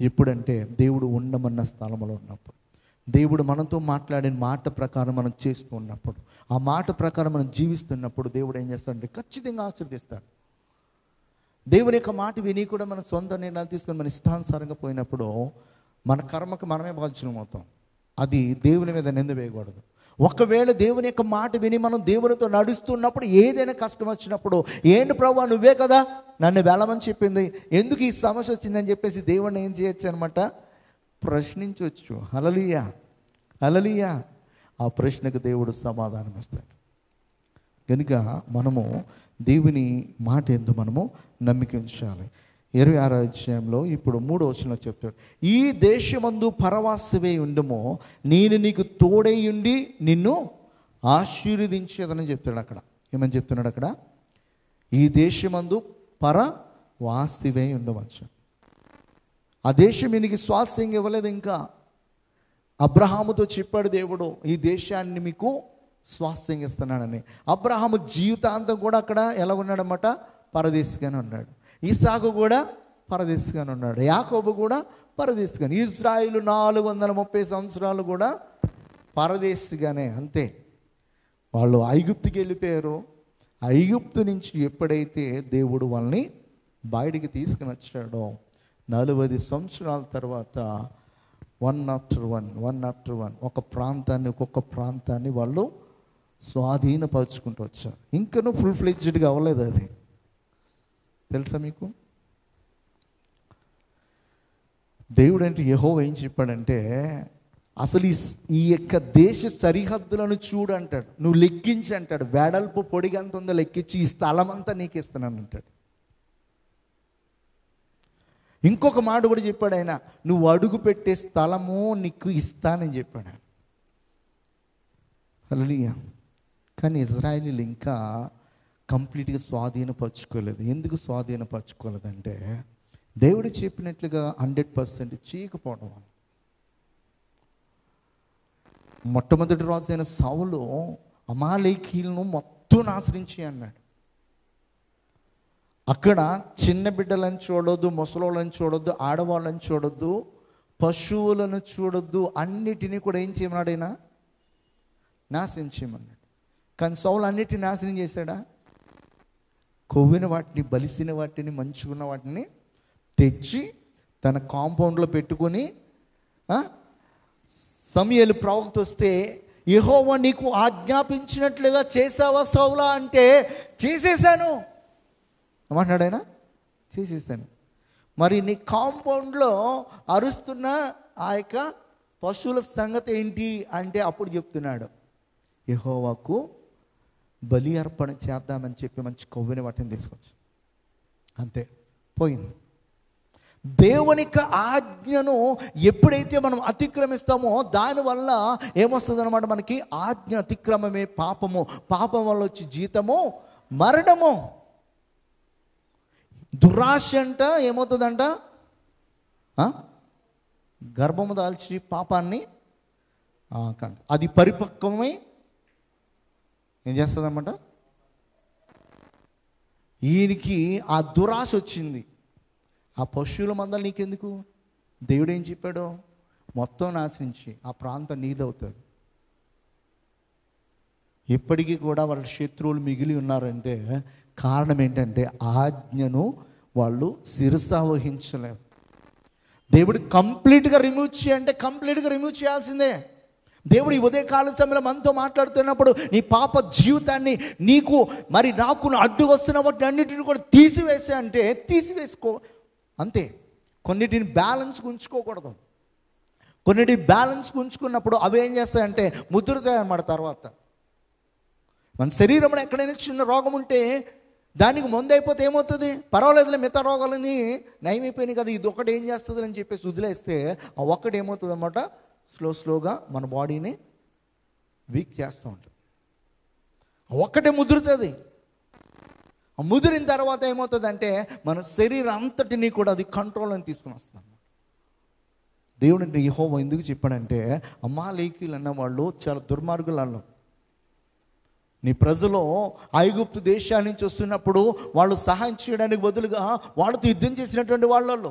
Speaker 1: ఎప్పుడంటే దేవుడు ఉండమన్న స్థలంలో ఉన్నప్పుడు, దేవుడు మనతో మాట్లాడిన మాట ప్రకారం మనం చేస్తూ ఉన్నప్పుడు, ఆ మాట ప్రకారం మనం జీవిస్తున్నప్పుడు దేవుడు ఏం చేస్తాడంటే ఖచ్చితంగా ఆశీర్వదిస్తాడు. దేవుని యొక్క మాట విని కూడా మన సొంత నిర్ణయాలు తీసుకొని మన ఇష్టానుసారంగా పోయినప్పుడు మన కర్మకు మనమే బాధ్యులం అవుతాం. అది దేవుని మీద నింద వేయకూడదు. ఒకవేళ దేవుని యొక్క మాట విని మనం దేవునితో నడుస్తున్నప్పుడు ఏదైనా కష్టం వచ్చినప్పుడు, ఏంటి ప్రభువా నువ్వే కదా నన్ను వెళ్ళమని చెప్పింది, ఎందుకు ఈ సమస్య వచ్చిందని చెప్పేసి దేవుడిని ఏం చేయొచ్చు అనమాట, ప్రశ్నించవచ్చు. హల్లెలూయా, హల్లెలూయా. ఆ ప్రశ్నకు దేవుడు సమాధానం ఇస్తాడు. కనుక మనము దేవుని మాట యందు మనము నమ్మిక ఉంచాలి. 26వ అధ్యాయంలో ఇప్పుడు 3వ వచనంలో చెప్తాడు, ఈ దేశమందు పరవాసివై ఉండుమో నేను నీకు తోడై ఉండి నిన్ను ఆశీర్వదించేదని చెప్తాడు. అక్కడ ఏమని చెప్తున్నాడు, అక్కడ ఈ దేశమందు పరవాసివై ఉండవచ్చు. ఆ దేశం ఈయనకి స్వాస్థ్యంగా ఇవ్వలేదు. ఇంకా అబ్రహాముతో చెప్పాడు దేవుడు, ఈ దేశాన్ని మీకు స్వాస్థ్యంగా ఇస్తున్నాడని. అబ్రహాము జీవితాంతం కూడా అక్కడ ఎలా ఉన్నాడన్నమాట, పరదేశిగానే ఉన్నాడు. ఇస్సాకు కూడా పరదేశిగానే ఉన్నాడు. యాకోబు కూడా పరదేశిగానే. ఇజ్రాయిలు 430 సంవత్సరాలు కూడా పరదేశిగానే. అంతే. వాళ్ళు ఐగుప్తుకి వెళ్ళిపోయారు. ఐగుప్తు నుంచి ఎప్పుడైతే దేవుడు వాళ్ళని బయటికి తీసుకుని వచ్చాడో 40 సంవత్సరాల తర్వాత వన్ ఆఫ్టర్ వన్ ఒక్కొక్క ప్రాంతాన్ని వాళ్ళు స్వాధీనపరుచుకుంటూ వచ్చారు. ఇంకనూ ఫుల్ ఫ్లెడ్జ్డ్గా అవ్వలేదు. అది తెలుసా మీకు? దేవుడు అంటే యెహోవా ఏం చెప్పాడంటే, అసలు ఈ యొక్క దేశ సరిహద్దులను చూడు అంటాడు, నువ్వు లెక్కించి అంటాడు, వెడల్పు పొడిగా ఎంత ఉందో లెక్కించి ఈ స్థలం అంతా నీకు ఇస్తున్నాను అంటాడు. ఇంకొక మాట కూడా చెప్పాడు ఆయన, నువ్వు అడుగు పెట్టే స్థలము నీకు ఇస్తానని చెప్పాడు. హల్లెలూయా. కానీ ఇజ్రాయేలీలు ఇంకా కంప్లీట్గా స్వాధీనపరచుకోలేదు. ఎందుకు స్వాధీనపరచుకోలేదంటే దేవుడు చెప్పినట్లుగా 100% చేయకపోవడం. మొట్టమొదటి రోజు అయిన సౌలు అమాలేకీయులను మొత్తం నాశరించి అన్నాడు. అక్కడ చిన్న బిడ్డలను చూడొద్దు, ముసలోళ్ళని చూడొద్దు, ఆడవాళ్ళని చూడొద్దు, పశువులను చూడొద్దు, అన్నిటినీ కూడా ఏం చేయమన్నాడు ఆయన, నాశనం చేయమన్నాడు. కానీ సౌలు అన్నిటిని నాశనం చేశాడా? కొవ్విన వాటిని, బలిసిన వాటిని, మంచుకున్న వాటిని తెచ్చి తన కాంపౌండ్లో పెట్టుకొని సమూయేలు ప్రవక్త వస్తే, యెహోవా నీకు ఆజ్ఞాపించినట్లుగా చేసావా సౌలా అంటే, చేసేసాను ఏమంటున్నాడు ఆయన, చేసేసాను. మరి నీ కాంపౌండ్లో అరుస్తున్న ఆ యొక్క పశువుల సంగతి ఏంటి అంటే అప్పుడు చెప్తున్నాడు, యెహోవాకు బలి అర్పణ చేద్దామని చెప్పి మంచి కొవ్విన వాటిని తీసుకొచ్చు. అంతే, పోయింది. దేవుని యొక్క ఆజ్ఞను ఎప్పుడైతే మనం అతిక్రమిస్తామో దానివల్ల ఏమొస్తుంది అనమాట, మనకి ఆజ్ఞ అతిక్రమమే పాపము, పాపం వల్ల వచ్చి జీతము మరణము. దురాశ అంట ఏమవుతుందంట, గర్భము దాల్చి పాపాన్ని అది పరిపక్వమై ఏం చేస్తుంది అనమాట. ఈయనకి ఆ దురాశ వచ్చింది. ఆ పశువుల మందలు నీకెందుకు, దేవుడు ఏం చెప్పాడో, మొత్తం నాశించి ఆ ప్రాంతం నీదవుతుంది. ఇప్పటికీ కూడా వాళ్ళ శత్రువులు మిగిలి ఉన్నారంటే కారణం ఏంటంటే ఆజ్ఞను వాళ్ళు శిరస వహించలేరు. దేవుడు కంప్లీట్గా రిమూవ్ చేయంటే కంప్లీట్గా రిమూవ్ చేయాల్సిందే. దేవుడు ఈ ఉదయకాల సమయంలో మనతో మాట్లాడుతున్నప్పుడు నీ పాప జీవితాన్ని నీకు మరి నాకు అడ్డు వస్తున్న వాటి అన్నిటిని కూడా తీసివేసే అంటే తీసివేసుకో అంతే. కొన్నిటిని బ్యాలెన్స్ ఉంచుకోకూడదు. కొన్నిటి బ్యాలెన్స్ ఉంచుకున్నప్పుడు అవి ఏం చేస్తాయంటే ముద్రతాయి అన్నమాట. తర్వాత మన శరీరంలో ఎక్కడైనా చిన్న రోగం ఉంటే దానికి ముందు అయిపోతే ఏమవుతుంది, పర్వాలేదులే మిగతా రోగాలని నయమైపోయినాయి కదా, ఇది ఒకటి ఏం చేస్తుంది అని చెప్పేసి వదిలేస్తే ఆ ఒక్కటి ఏమవుతుంది అన్నమాట, స్లోగా మన బాడీని వీక్ చేస్తూ ఉంటుంది. ఒక్కటే ముదురుతుంది. ఆ ముదిరిన తర్వాత ఏమవుతుంది అంటే మన శరీరం అంతటినీ కూడా అది కంట్రోల్ని తీసుకుని వస్తాం. దేవుడు యెహోవా ఎందుకు చెప్పాడంటే అమాలేకీయులు అన్న వాళ్ళు చాలా దుర్మార్గులు. అన్నాం నీ ప్రజలు ఐగుప్తు దేశాల నుంచి వస్తున్నప్పుడు వాళ్ళు సహాయం చేయడానికి బదులుగా వాళ్ళతో యుద్ధం చేసినటువంటి వాళ్ళు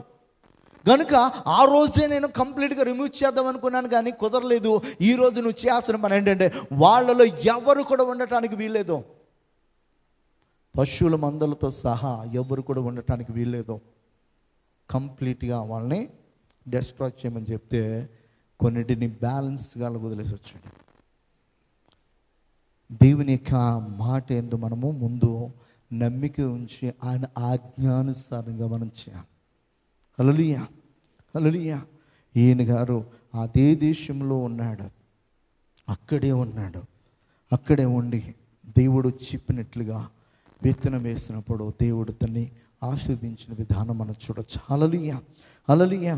Speaker 1: కనుక ఆ రోజే నేను కంప్లీట్గా రిమూవ్ చేద్దాం అనుకున్నాను, కానీ కుదరలేదు. ఈరోజు నువ్వు చేయాల్సిన పని ఏంటంటే వాళ్ళలో ఎవరు కూడా ఉండటానికి వీల్లేదు, పశువుల మందలతో సహా ఎవరు కూడా ఉండటానికి వీల్లేదు. కంప్లీట్గా వాళ్ళని డిస్ట్రాయ్ చేయమని చెప్తే కొన్నిటిని బ్యాలెన్స్గా వదిలేసి వచ్చాడు. దేవుని యొక్క మాట ఏందో మనము ముందు నమ్మిక ఉంచి ఆయన ఆజ్ఞానుసారంగా మనం చేయాలి. హల్లెలూయా, హల్లెలూయా. ఈయన గారు అదే దేశంలో ఉన్నాడు, అక్కడే ఉన్నాడు. అక్కడే ఉండి దేవుడు చెప్పినట్లుగా విత్తనం వేసినప్పుడు దేవుడు తన్ని ఆశీర్వదించిన విధానం మనం చూడొచ్చు. హల్లెలూయా, హల్లెలూయా.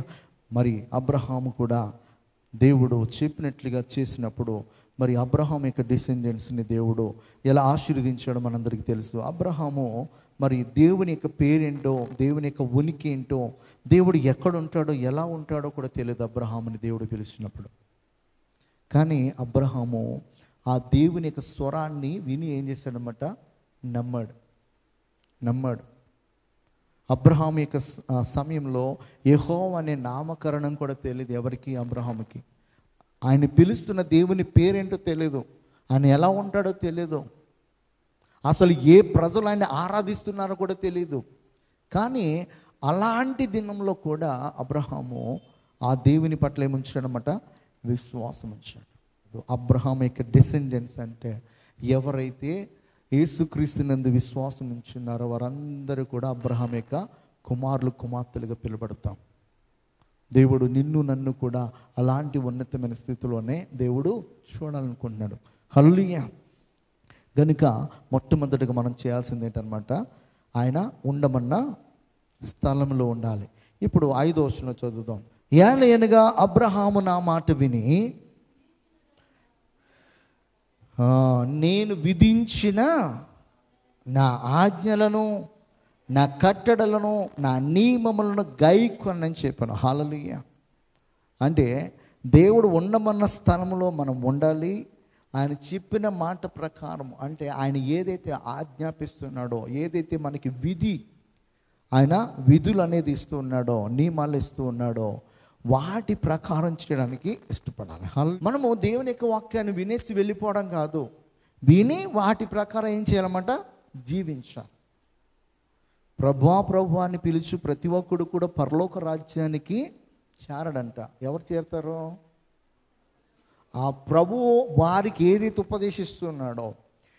Speaker 1: మరి అబ్రహాము కూడా దేవుడు చెప్పినట్లుగా చేసినప్పుడు మరి అబ్రహాం యొక్క డిసెండెంట్స్ని దేవుడు ఎలా ఆశీర్వదించాడో మనందరికీ తెలుసు. అబ్రహాము మరి దేవుని యొక్క పేరేంటో, దేవుని యొక్క ఉనికి ఏంటో, దేవుడు ఎక్కడ ఉంటాడో ఎలా ఉంటాడో కూడా తెలియదు అబ్రహాముని దేవుడు పిలిచినప్పుడు. కానీ అబ్రహాము ఆ దేవుని యొక్క స్వరాన్ని విని ఏం చేశాడనమాట, నమ్మాడు. అబ్రహాం యొక్క సమయంలో యెహోవా అనే నామకరణం కూడా తెలియదు ఎవరికి, అబ్రహాముకి. ఆయన పిలుస్తున్న దేవుని పేరేంటో తెలియదు, ఆయన ఎలా ఉంటాడో తెలియదు, అసలు ఏ ప్రజలు ఆయన ఆరాధిస్తున్నారో కూడా తెలియదు. కానీ అలాంటి దినంలో కూడా అబ్రహాము ఆ దేవుని పట్ల ఏముంచాడనమాట, విశ్వాసం ఉంచాడు. అబ్రహాం యొక్క డిసెండెంట్స్ అంటే ఎవరైతే యేసుక్రీస్తునందు విశ్వాసం ఉంచున్నారో వారందరూ కూడా అబ్రహాం యొక్క కుమారులు కుమార్తెలుగా పిలువబడతాం. దేవుడు నిన్ను నన్ను కూడా అలాంటి ఉన్నతమైన స్థితిలోనే దేవుడు చూడాలనుకుంటున్నాడు. హల్లెలూయా. కనుక మొట్టమొదటిగా మనం చేయాల్సింది ఏంటనమాట, ఆయన ఉండమన్న స్థలంలో ఉండాలి. ఇప్పుడు 5వ వచనం చదువుదాం. ఏలయనగా అబ్రహాము నా మాట విని నేను విధించిన నా ఆజ్ఞలను, నా కట్టడలను, నా నియమములను గైకొనని చెప్పాను. హల్లెలూయా. అంటే దేవుడు ఉండమన్న స్థలంలో మనం ఉండాలి. ఆయన చెప్పిన మాట ప్రకారం, అంటే ఆయన ఏదైతే ఆజ్ఞాపిస్తున్నాడో, ఏదైతే మనకి ఆయన విధులు అనేది ఇస్తూ ఉన్నాడో, నియమాలు ఇస్తూ ఉన్నాడో, వాటి ప్రకారం చేయడానికి ఇష్టపడాలి. మనము దేవుని యొక్క వాక్యాన్ని వినేసి వెళ్ళిపోవడం కాదు, విని వాటి ప్రకారం ఏం చేయాలన్నమాట, జీవించాలి. ప్రభు అని పిలిచి ప్రతి ఒక్కడు కూడా పరలోక రాజ్యానికి చేరడంట. ఎవరు చేరుతారు? ఆ ప్రభువు వారికి ఏదైతే ఉపదేశిస్తున్నాడో,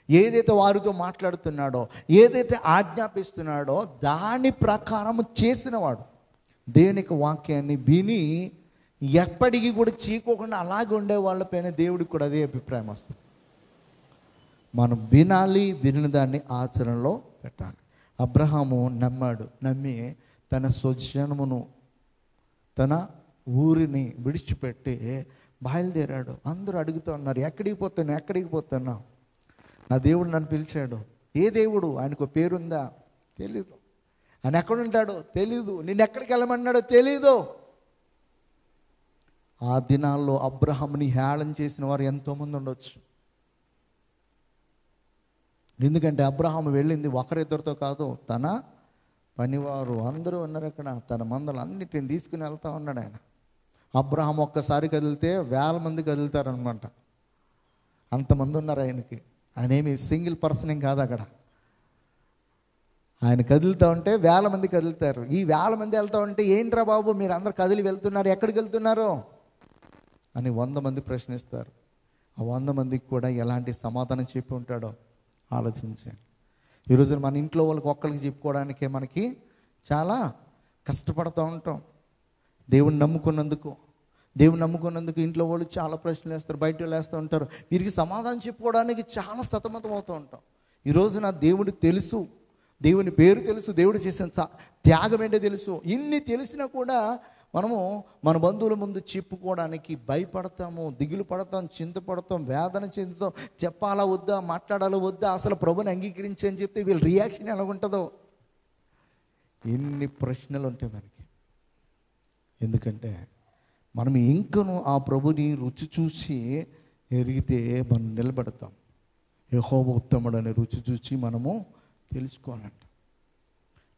Speaker 1: ఏదైతే వారితో మాట్లాడుతున్నాడో, ఏదైతే ఆజ్ఞాపిస్తున్నాడో దాని ప్రకారం చేసినవాడు. దేవుని యొక్క వాక్యాన్ని విని ఎప్పటికీ కూడా చీకోకుండా అలాగే ఉండే వాళ్ళపైన దేవుడికి కూడా అదే అభిప్రాయం వస్తుంది. మనం వినాలి, విని దాన్ని ఆచరణలో పెట్టాలి. అబ్రహాము నమ్మి తన స్వజనమును తన ఊరిని విడిచిపెట్టి బయలుదేరాడు. అందరూ అడుగుతూ ఉన్నారు, ఎక్కడికి పోతున్నావు? నా దేవుడు నన్ను పిలిచాడు. ఏ దేవుడు? ఆయనకు పేరుందా? తెలీదు. ఆయన ఎక్కడుంటాడో తెలీదు. నిన్ను ఎక్కడికి వెళ్ళమన్నాడో తెలీదు. ఆ దినాల్లో అబ్రహాముని హేళన చేసిన వారు ఎంతోమంది ఉండొచ్చు. ఎందుకంటే అబ్రహాము వెళ్ళింది ఒకరిద్దరితో కాదు, తన పనివారు అందరూ ఉన్నారు అక్కడ. తన మందలు అన్నిటిని తీసుకుని వెళ్తా ఉన్నాడు ఆయన. అబ్రహాం ఒక్కసారి కదిలితే 1000 మంది కదులుతారనమాట. అంతమంది ఉన్నారు ఆయనకి. ఆయన ఏమి సింగిల్ పర్సన్ ఏం కాదు అక్కడ. ఆయన కదులుతూ ఉంటే 1000 మంది కదులుతారు. ఈ 1000 మంది వెళ్తూ ఉంటే, ఏంట్రా బాబు మీరు అందరు కదిలి వెళ్తున్నారు, ఎక్కడికి వెళ్తున్నారు అని 100 మంది ప్రశ్నిస్తారు. ఆ 100 మందికి కూడా ఎలాంటి సమాధానం చెప్పి ఉంటాడో ఆలోచించండి. ఈరోజు మన ఇంట్లో వాళ్ళకి ఒక్కరికి చెప్పుకోవడానికే మనకి చాలా కష్టపడుతూ ఉంటాం. దేవుని నమ్ముకున్నందుకు ఇంట్లో వాళ్ళు చాలా ప్రశ్నలు వేస్తారు, బయట వేస్తూ ఉంటారు. వీరికి సమాధానం చెప్పుకోవడానికి చాలా సతమతం అవుతూ ఉంటాం. ఈరోజు నా దేవుడికి తెలుసు, దేవుని పేరు తెలుసు, దేవుడు చేసిన త్యాగం ఏంటో తెలుసు. ఇన్ని తెలిసినా కూడా మనము మన బంధువుల ముందు చెప్పుకోవడానికి భయపడతాము, దిగులు పడతాం, చింతపడతాం, వేదన చెందుతాం. చెప్పాలా వద్దా, మాట్లాడాలా వద్దా, అసలు ప్రభుని అంగీకరించి అని చెప్తే వీళ్ళ రియాక్షన్ ఎలాగుంటుందో, ఎన్ని ప్రశ్నలు ఉంటాయి మనకి. ఎందుకంటే మనం ఇంకను ఆ ప్రభుని రుచి చూసి ఎరిగితే మనం నిలబడతాం. యెహోవా ఉత్తముడు అనే రుచి చూసి మనము తెలుసుకోవాలంట.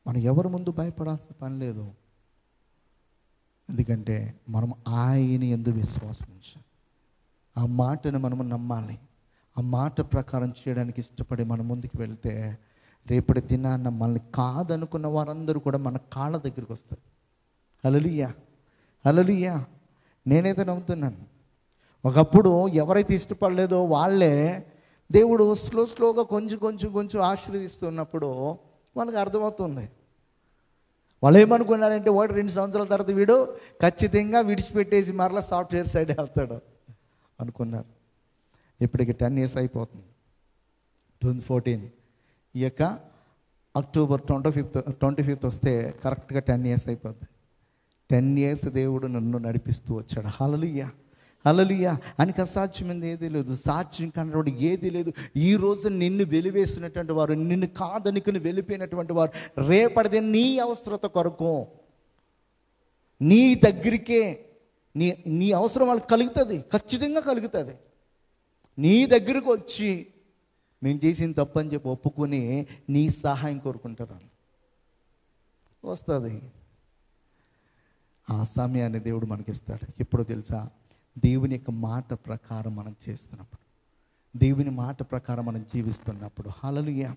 Speaker 1: మనం ఎవరి ముందు భయపడాల్సిన పని లేదు. ఎందుకంటే మనం ఆయన యందు విశ్వాసం ఉంచాలి. ఆ మాటను మనము నమ్మాలి. ఆ మాట ప్రకారం చేయడానికి ఇష్టపడి మనం ముందుకు వెళ్తే రేపటి దినాన్న మనల్ని కాదనుకున్న వారందరూ కూడా మన కాళ్ళ దగ్గరికి వస్తారు. హల్లెలూయా, హల్లెలూయా. నేనైతే నమ్ముతున్నాను, ఒకప్పుడు ఎవరైతే ఇష్టపడలేదో వాళ్ళే దేవుడు స్లోగా కొంచెం ఆశీర్వదిస్తున్నప్పుడు వాళ్ళకి అర్థమవుతుంది. వాళ్ళు ఏమనుకున్నారంటే 1-2 సంవత్సరాల తర్వాత వీడు ఖచ్చితంగా విడిచిపెట్టేసి మరలా సాఫ్ట్వేర్ సైడ్ వెళ్తాడు అనుకున్నారు. ఇప్పటికి 10 years అయిపోతుంది. 2014 ఈ యొక్క October 25th వస్తే కరెక్ట్గా 10 years అయిపోతుంది. 10 years దేవుడు నన్ను నడిపిస్తూ వచ్చాడు. హల్లెలూయా, హల్లెలూయా. ఆయనకి అసాధ్యమైనది ఏదీ లేదు, సాధ్యం కానివాడు ఏదీ లేదు. ఈరోజు నిన్ను వెలివేసినటువంటి వారు, నిన్ను కాదనుకుని వెళ్ళిపోయినటువంటి వారు, రేపటిది నీ అవసరత కొరకు నీ దగ్గరికే నీ అవసరం వాళ్ళకి కలుగుతుంది, ఖచ్చితంగా కలుగుతుంది. నీ దగ్గరకు వచ్చి నేను చేసిన తప్పని చెప్పి ఒప్పుకొని నీ సహాయం కోరుకుంటారు. వస్తుంది ఆ సమయాన్ని దేవుడు మనకిస్తాడు. ఎప్పుడో తెలుసా? దేవుని యొక్క మాట ప్రకారం మనం చేస్తున్నప్పుడు, దేవుని మాట ప్రకారం మనం జీవిస్తున్నప్పుడు. హల్లెలూయా,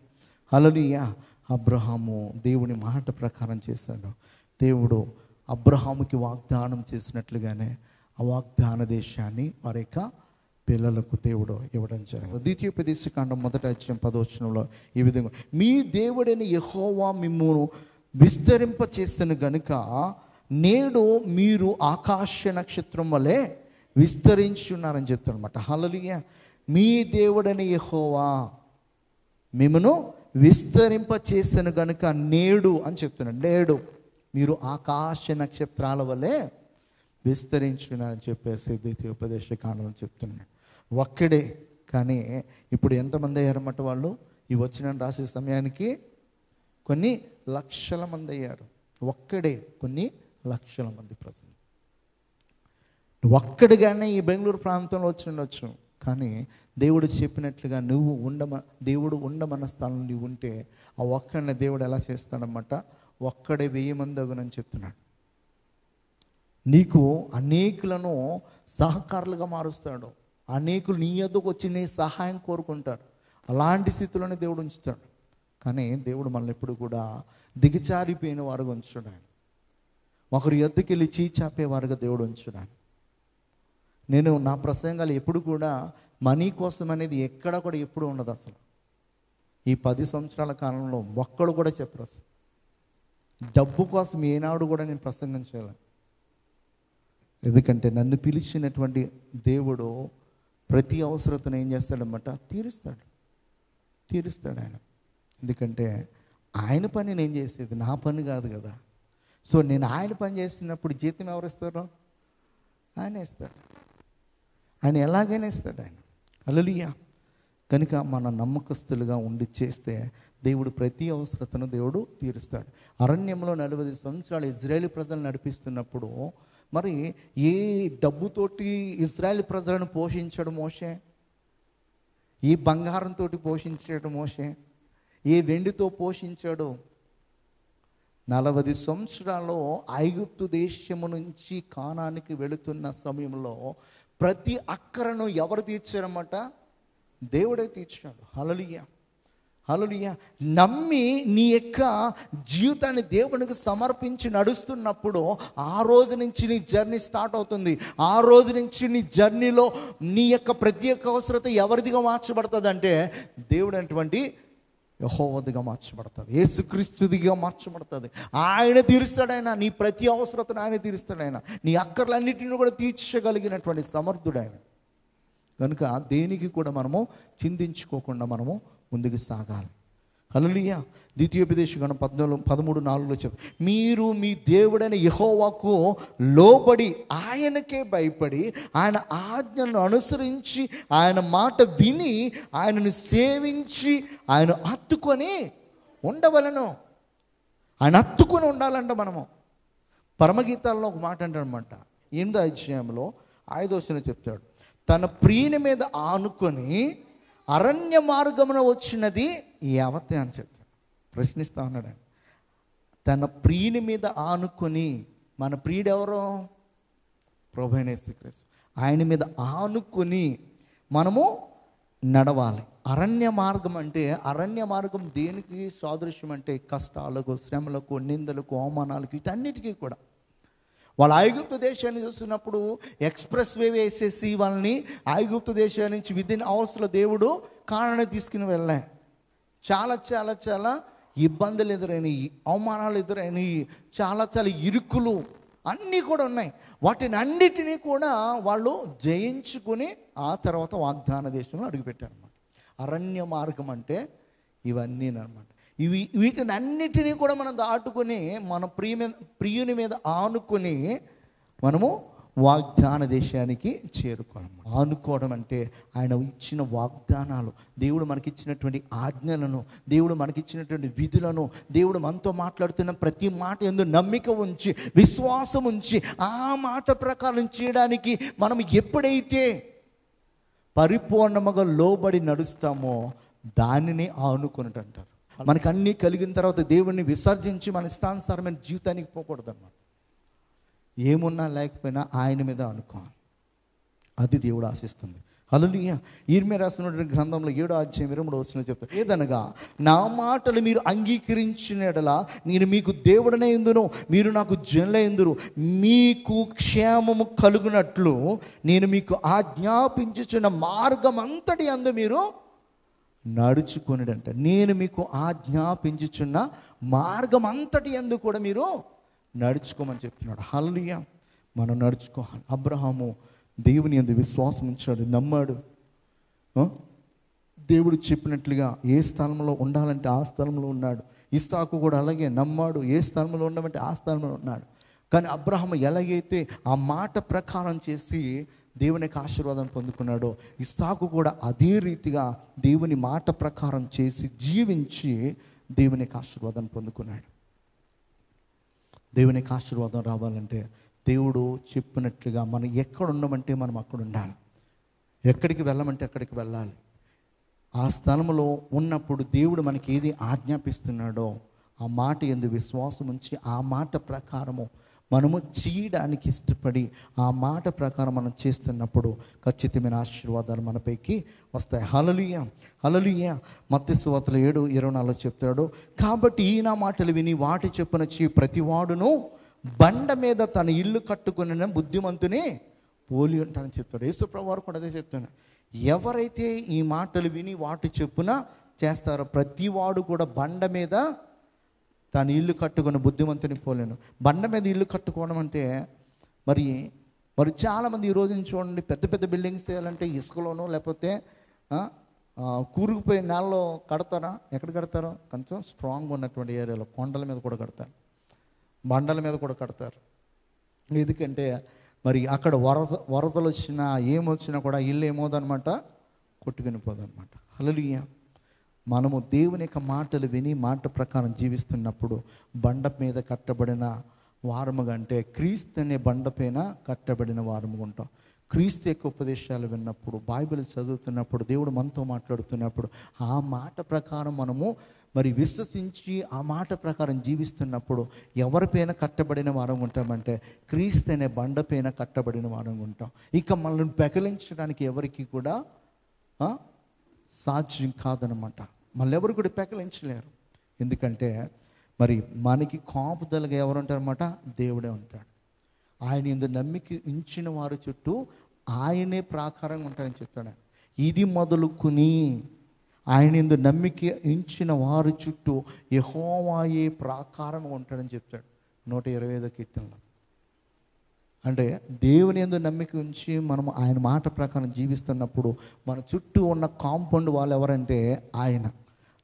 Speaker 1: హల్లెలూయా. అబ్రహాము దేవుని మాట ప్రకారం చేశాడు. దేవుడు అబ్రహాముకి వాగ్దానం చేసినట్లుగానే ఆ వాగ్దాన దేశాన్ని వారి యొక్క పిల్లలకు దేవుడు ఇవ్వడం జరిగింది. ద్వితీయోపదేశకాండం 1:10 ఈ విధంగా, మీ దేవుడైన యెహోవా మిమ్మును విస్తరింప చేస్తున్న గనుక నేడు మీరు ఆకాశ నక్షత్రం వలె విస్తరించున్నారని చెప్తాడనమాట. హల్లెలూయా. మీ దేవుడైన యెహోవా మిమ్మును విస్తరింప చేసాను గనుక నేడు అని చెప్తున్నాడు. నేడు మీరు ఆకాశ నక్షత్రాల వలె విస్తరించున్నారని చెప్పేసి ద్వితీయోపదేశకాండంలో చెప్తున్నాడు. ఒక్కడే కానీ ఇప్పుడు ఎంతమంది అయ్యారన్నమాట వాళ్ళు? ఈ వచనం రాసే సమయానికి కొన్ని లక్షల మంది అయ్యారు. ఒక్కడే కొన్ని లక్షల మంది ప్రజలు. ఒక్కడిగానే ఈ బెంగళూరు ప్రాంతంలో వచ్చి ఉండొచ్చు, కానీ దేవుడు చెప్పినట్లుగా దేవుడు ఉండమన్న స్థలంలో నువ్వు ఉంటే ఆ ఒక్కడిని దేవుడు ఎలా చేస్తాడన్నమాట? ఒక్కడే 1000 మంది అగునని చెప్తున్నాడు. నీకు అనేకులను సహకారులుగా మారుస్తాడు. అనేకులు నీ యొద్దకు వచ్చి నీ సహాయం కోరుకుంటారు. అలాంటి స్థితిలోనే దేవుడు ఉంచుతాడు. కానీ దేవుడు మనల్ని ఎప్పుడు కూడా దిగజారిపోయిన వారుగా ఉంచుతాడు. ఆయన ఒకరి యొద్దకు వెళ్ళి చీచాపేవారుగా దేవుడు ఉంచుతాడు. నేను నా ప్రసంగాలు ఎప్పుడు కూడా మనీ కోసం అనేది ఎక్కడ కూడా ఎప్పుడు ఉండదు. అసలు ఈ 10 సంవత్సరాల కాలంలో ఒక్కడు కూడా చెప్పరు. అసలు డబ్బు కోసం ఏనాడు కూడా నేను ప్రసంగం చేయలేను. ఎందుకంటే నన్ను పిలిచినటువంటి దేవుడు ప్రతి అవసరతను ఏం చేస్తాడన్నమాట? తీరుస్తాడు ఆయన. ఎందుకంటే ఆయన పని నేను చేసేది, నా పని కాదు కదా. సో నేను ఆయన పని చేస్తున్నప్పుడు జీతం ఎవరు ఇస్తారు? ఆయన ఇస్తారు. ఆయన ఎలాగైనా ఇస్తాడు ఆయన. హల్లెలూయా. కనుక మన నమ్మకస్తులుగా ఉండి చేస్తే దేవుడు ప్రతి అవసరతను దేవుడు తీరుస్తాడు. అరణ్యంలో 40 సంవత్సరాలు ఇజ్రాయేల్ ప్రజలు నడిపిస్తున్నప్పుడు మరి ఏ డబ్బుతోటి ఇజ్రాయేల్ ప్రజలను పోషించడం మోషే? ఏ బంగారంతో పోషించడం మోషే? ఏ వెండితో పోషించాడు? 40 సంవత్సరాల్లో ఐగుప్తు దేశము నుంచి కానానికి వెళుతున్న సమయంలో ప్రతి అక్కరను ఎవరు తీర్చారన్నమాట? దేవుడే తీర్చాడు. హల్లెలూయా. హల్లెలూయా. నమ్మి నీ యొక్క జీవితాన్ని దేవునికి సమర్పించి నడుస్తున్నప్పుడు ఆ రోజు నుంచి నీ జర్నీ స్టార్ట్ అవుతుంది. ఆ రోజు నుంచి నీ జర్నీలో నీ యొక్క ప్రత్యేక అవసరత ఎవరిదిగా మార్చబడుతుంది అంటే దేవుడు అటువంటి యెహోవాదిగా మార్చబడుతుంది, యేసుక్రీస్తుదిగా మార్చబడుతుంది. ఆయన తీరుస్తాడు. ఆయన నీ ప్రతి అవసరతను ఆయన తీరుస్తాడు. ఆయన నీ అక్కర్లన్నిటిని కూడా తీర్చగలిగినటువంటి సమర్థుడు ఆయన. కనుక దేనికి కూడా మనము చింతించుకోకుండా మనము ముందుకు సాగాలి. హల్లెలూయా. ద్వితీయోపదేశకాండం 13:4 చెప్పు, మీరు మీ దేవుడైన యెహోవాకు లోబడి ఆయనకే భయపడి ఆయన ఆజ్ఞలను అనుసరించి ఆయన మాట విని ఆయనను సేవించి ఆయన హత్తుకొని ఉండవలను. ఆయన హత్తుకొని ఉండాలంట మనము. పరమగీతాల్లో ఒక మాట అంటాడనమాట. 8వ అధ్యాయంలో 5వ వచనం చెప్తాడు, తన ప్రియుని మీద ఆనుకొని అరణ్య మార్గమున వచ్చినది యావతే అని చెప్తాడు. ప్రశ్నిస్తా ఉన్నాడు ఆయన. తన ప్రియుని మీద ఆనుకొని, మన ప్రియుడు ఎవరో? ప్రభువైన యేసుక్రీస్తు. ఆయన మీద ఆనుకొని మనము నడవాలి. అరణ్య మార్గం అంటే, అరణ్య మార్గం దేనికి సాదృశ్యం అంటే కష్టాలకు, శ్రమలకు, నిందలకు, అవమానాలకు, వీటన్నిటికీ కూడా. వాళ్ళు ఐగుప్తు దేశాన్ని చూస్తున్నప్పుడు ఎక్స్ప్రెస్ వే వేసేసి వాళ్ళని ఐగుప్తు దేశం నుంచి విదిన్ అవర్స్లో దేవుడు కానాని తీసుకుని వెళ్ళాయి. చాలా చాలా చాలా ఇబ్బందులు ఎదురైనవి, అవమానాలు ఎదురైనవి, చాలా చాలా ఇరుకులు అన్నీ కూడా ఉన్నాయి. వాటిని అన్నిటినీ కూడా వాళ్ళు జయించుకొని ఆ తర్వాత వాగ్దాన దేశంలో అడుగుపెట్టారు అన్నమాట. అరణ్య మార్గం అంటే ఇవన్నీ అన్నమాట. వీటిని అన్నిటినీ కూడా మనం దాటుకొని మన ప్రియుని మీద ఆనుకొని మనము వాగ్దాన దేశానికి చేరుకోవాలి. ఆనుకోవడం అంటే ఆయన ఇచ్చిన వాగ్దానాలు, దేవుడు మనకిచ్చినటువంటి ఆజ్ఞలను, దేవుడు మనకిచ్చినటువంటి విధులను, దేవుడు మనతో మాట్లాడుతున్న ప్రతి మాట యందు నమ్మిక ఉంచి, విశ్వాసం ఉంచి ఆ మాట ప్రకారం చేయడానికి మనం ఎప్పుడైతే పరిపూర్ణముగా లోబడి నడుస్తామో దానిని ఆనుకున్నట్టు అంటారు. మనకు అన్నీ కలిగిన తర్వాత దేవుణ్ణి విసర్జించి మన ఇష్టానుసారమైన జీవితానికి పోకూడదు అన్నమాట. ఏమున్నా లేకపోయినా ఆయన మీద అనుకోవాలి. అది దేవుడు ఆశిస్తుంది. హల్లెలూయా. ఇర్మీయా రాసినటువంటి గ్రంథంలో 7వ అధ్యాయం 23వ వచనం చెప్తారు, ఏదనగా నా మాటలు మీరు అంగీకరించిన యెడల నేను మీకు దేవుడనే యందును, మీరు నాకు జనులై యందురు, మీకు క్షేమము కలుగునట్లు నేను మీకు ఆజ్ఞాపించుచున్న మార్గం అంతటి యందు మీరు నడుచుకొనిడంట. నేను మీకు ఆజ్ఞాపించుచున్న మార్గం అంతటి యందు కూడా మీరు నడుచుకోమని చెప్తున్నాడు. హల్లెలూయా. మనం నడుచుకోవాలి. అబ్రహాము దేవుని యందు విశ్వాసం ఉంచాడు, నమ్మాడు. దేవుడు చెప్పినట్లుగా ఏ స్థలంలో ఉండాలంటే ఆ స్థలంలో ఉన్నాడు. ఇస్సాకు కూడా అలాగే నమ్మాడు, ఏ స్థలంలో ఉండమంటే ఆ స్థలంలో ఉన్నాడు. కానీ అబ్రహాము ఎలాగైతే ఆ మాట ప్రకారం చేసి దేవునికి ఆశీర్వాదం పొందుకున్నాడో, ఇస్సాకు కూడా అదే రీతిగా దేవుని మాట ప్రకారం చేసి జీవించి దేవునికి ఆశీర్వాదం పొందుకున్నాడు. దేవునికి ఆశీర్వాదం రావాలంటే దేవుడు చెప్పినట్లుగా మనం ఎక్కడ ఉన్నామంటే మనం అక్కడ ఉండాలి. ఎక్కడికి వెళ్ళమంటే అక్కడికి వెళ్ళాలి. ఆ స్థలంలో ఉన్నప్పుడు దేవుడు మనకి ఏది ఆజ్ఞాపిస్తున్నాడో ఆ మాట యందు విశ్వాసం ఉంచి ఆ మాట ప్రకారము మనము చేయడానికి ఇష్టపడి ఆ మాట ప్రకారం మనం చేస్తున్నప్పుడు ఖచ్చితమైన ఆశీర్వాదాలు మనపైకి వస్తాయి. హల్లెలూయా. హల్లెలూయా. మత్తయి సువార్త 7:24 చెప్తాడు, కాబట్టి ఈ నా మాటలు విని వాటి చొప్పున చేయి ప్రతివాడును బండ మీద తన ఇల్లు కట్టుకున్న బుద్ధిమంతుని పోలి ఉంటానని చెప్తాడు. యేసు ప్రభువు వారు కూడా అదే చెప్తున్నాడు. ఎవరైతే ఈ మాటలు విని వాటి చొప్పున చేస్తారో ప్రతివాడు కూడా బండ మీద తను ఇల్లు కట్టుకుని బుద్ధిమంతుని పోలేను. బండ మీద ఇల్లు కట్టుకోవడం అంటే మరి చాలామంది ఈ రోజున చూడండి, పెద్ద పెద్ద బిల్డింగ్స్ చేయాలంటే ఇసుకలోనో లేకపోతే కూరుకుపోయి నేలలో కడతారా? ఎక్కడ కడతారో కొంచెం స్ట్రాంగ్ ఉన్నటువంటి ఏరియాలో, కొండల మీద కూడా కడతారు. బండల మీద కూడా కడతారు. ఎందుకంటే మరి అక్కడ వరదలు వచ్చినా ఏమొచ్చినా కూడా ఇల్లు ఏమవుదనమాట, కొట్టుకుని పోదనమాట. హల్లెలూయా. మనము దేవుని యొక్క మాటలు విని మాట ప్రకారం జీవిస్తున్నప్పుడు బండ మీద కట్టబడిన వారముగా, అంటే క్రీస్తు అనే బండ పైన కట్టబడిన వారముగా ఉంటాం. క్రీస్తు యొక్క ఉపదేశాలు విన్నప్పుడు, బైబిల్ చదువుతున్నప్పుడు, దేవుడు మనతో మాట్లాడుతున్నప్పుడు ఆ మాట ప్రకారం మనము మరి విశ్వసించి ఆ మాట ప్రకారం జీవిస్తున్నప్పుడు ఎవరిపైన కట్టబడిన వారం ఉంటామంటే క్రీస్తు అనే బండ పైన కట్టబడిన వారం ఉంటాం. ఇక మనల్ని పెకలించడానికి ఎవరికి కూడా సాధ్యం కాదనమాట. మళ్ళీ ఎవరు కూడా పెకలించలేరు. ఎందుకంటే మరి మనకి కాపుదలుగా ఎవరు ఉంటారన్నమాట, దేవుడే ఉంటాడు. ఆయన యందు నమ్మిక ఉంచిన వారి చుట్టూ ఆయనే ప్రాకారంగా ఉంటాడని చెప్తాడు. ఇది మొదలుకుని ఆయన యందు నమ్మిక ఉంచిన వారి చుట్టూ యెహోవాయే ప్రాకారంగా ఉంటాడని చెప్తాడు 125వ కీర్తనలో. అంటే దేవుని యందు నమ్మిక ఉంచి మనం ఆయన మాట ప్రకారం జీవిస్తున్నప్పుడు మన చుట్టూ ఉన్న కాంపౌండ్ వాళ్ళు ఎవరంటే ఆయన.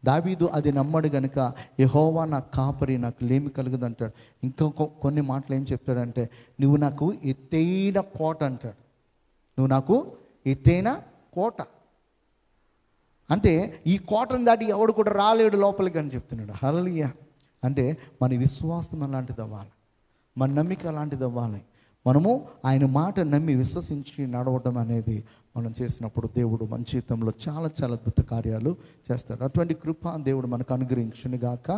Speaker 1: దావీదు అది నమ్మడు గనుక యెహోవా నా కాపరి, నాకు లేమి కలుగుదు అంటాడు. ఇంకా కొన్ని మాటలు ఏం చెప్తాడంటే నువ్వు నాకు ఎత్తైన కోట అంటాడు. నువ్వు నాకు ఎత్తైన కోట అంటే ఈ కోటను దాటి ఎవడు కూడా రాలేడు లోపలికి అని చెప్తున్నాడు. హల్లెలూయా. అంటే మన విశ్వాసం అలాంటిది అవ్వాలి, మన నమ్మిక అలాంటిది అవ్వాలి. మనము ఆయన మాట నమ్మి విశ్వసించి నడవడం అనేది మనం చేసినప్పుడు దేవుడు మన జీవితంలో చాలా చాలా అద్భుత కార్యాలు చేస్తాడు. అటువంటి కృప దేవుడు మనకు అనుగ్రహించును గాక.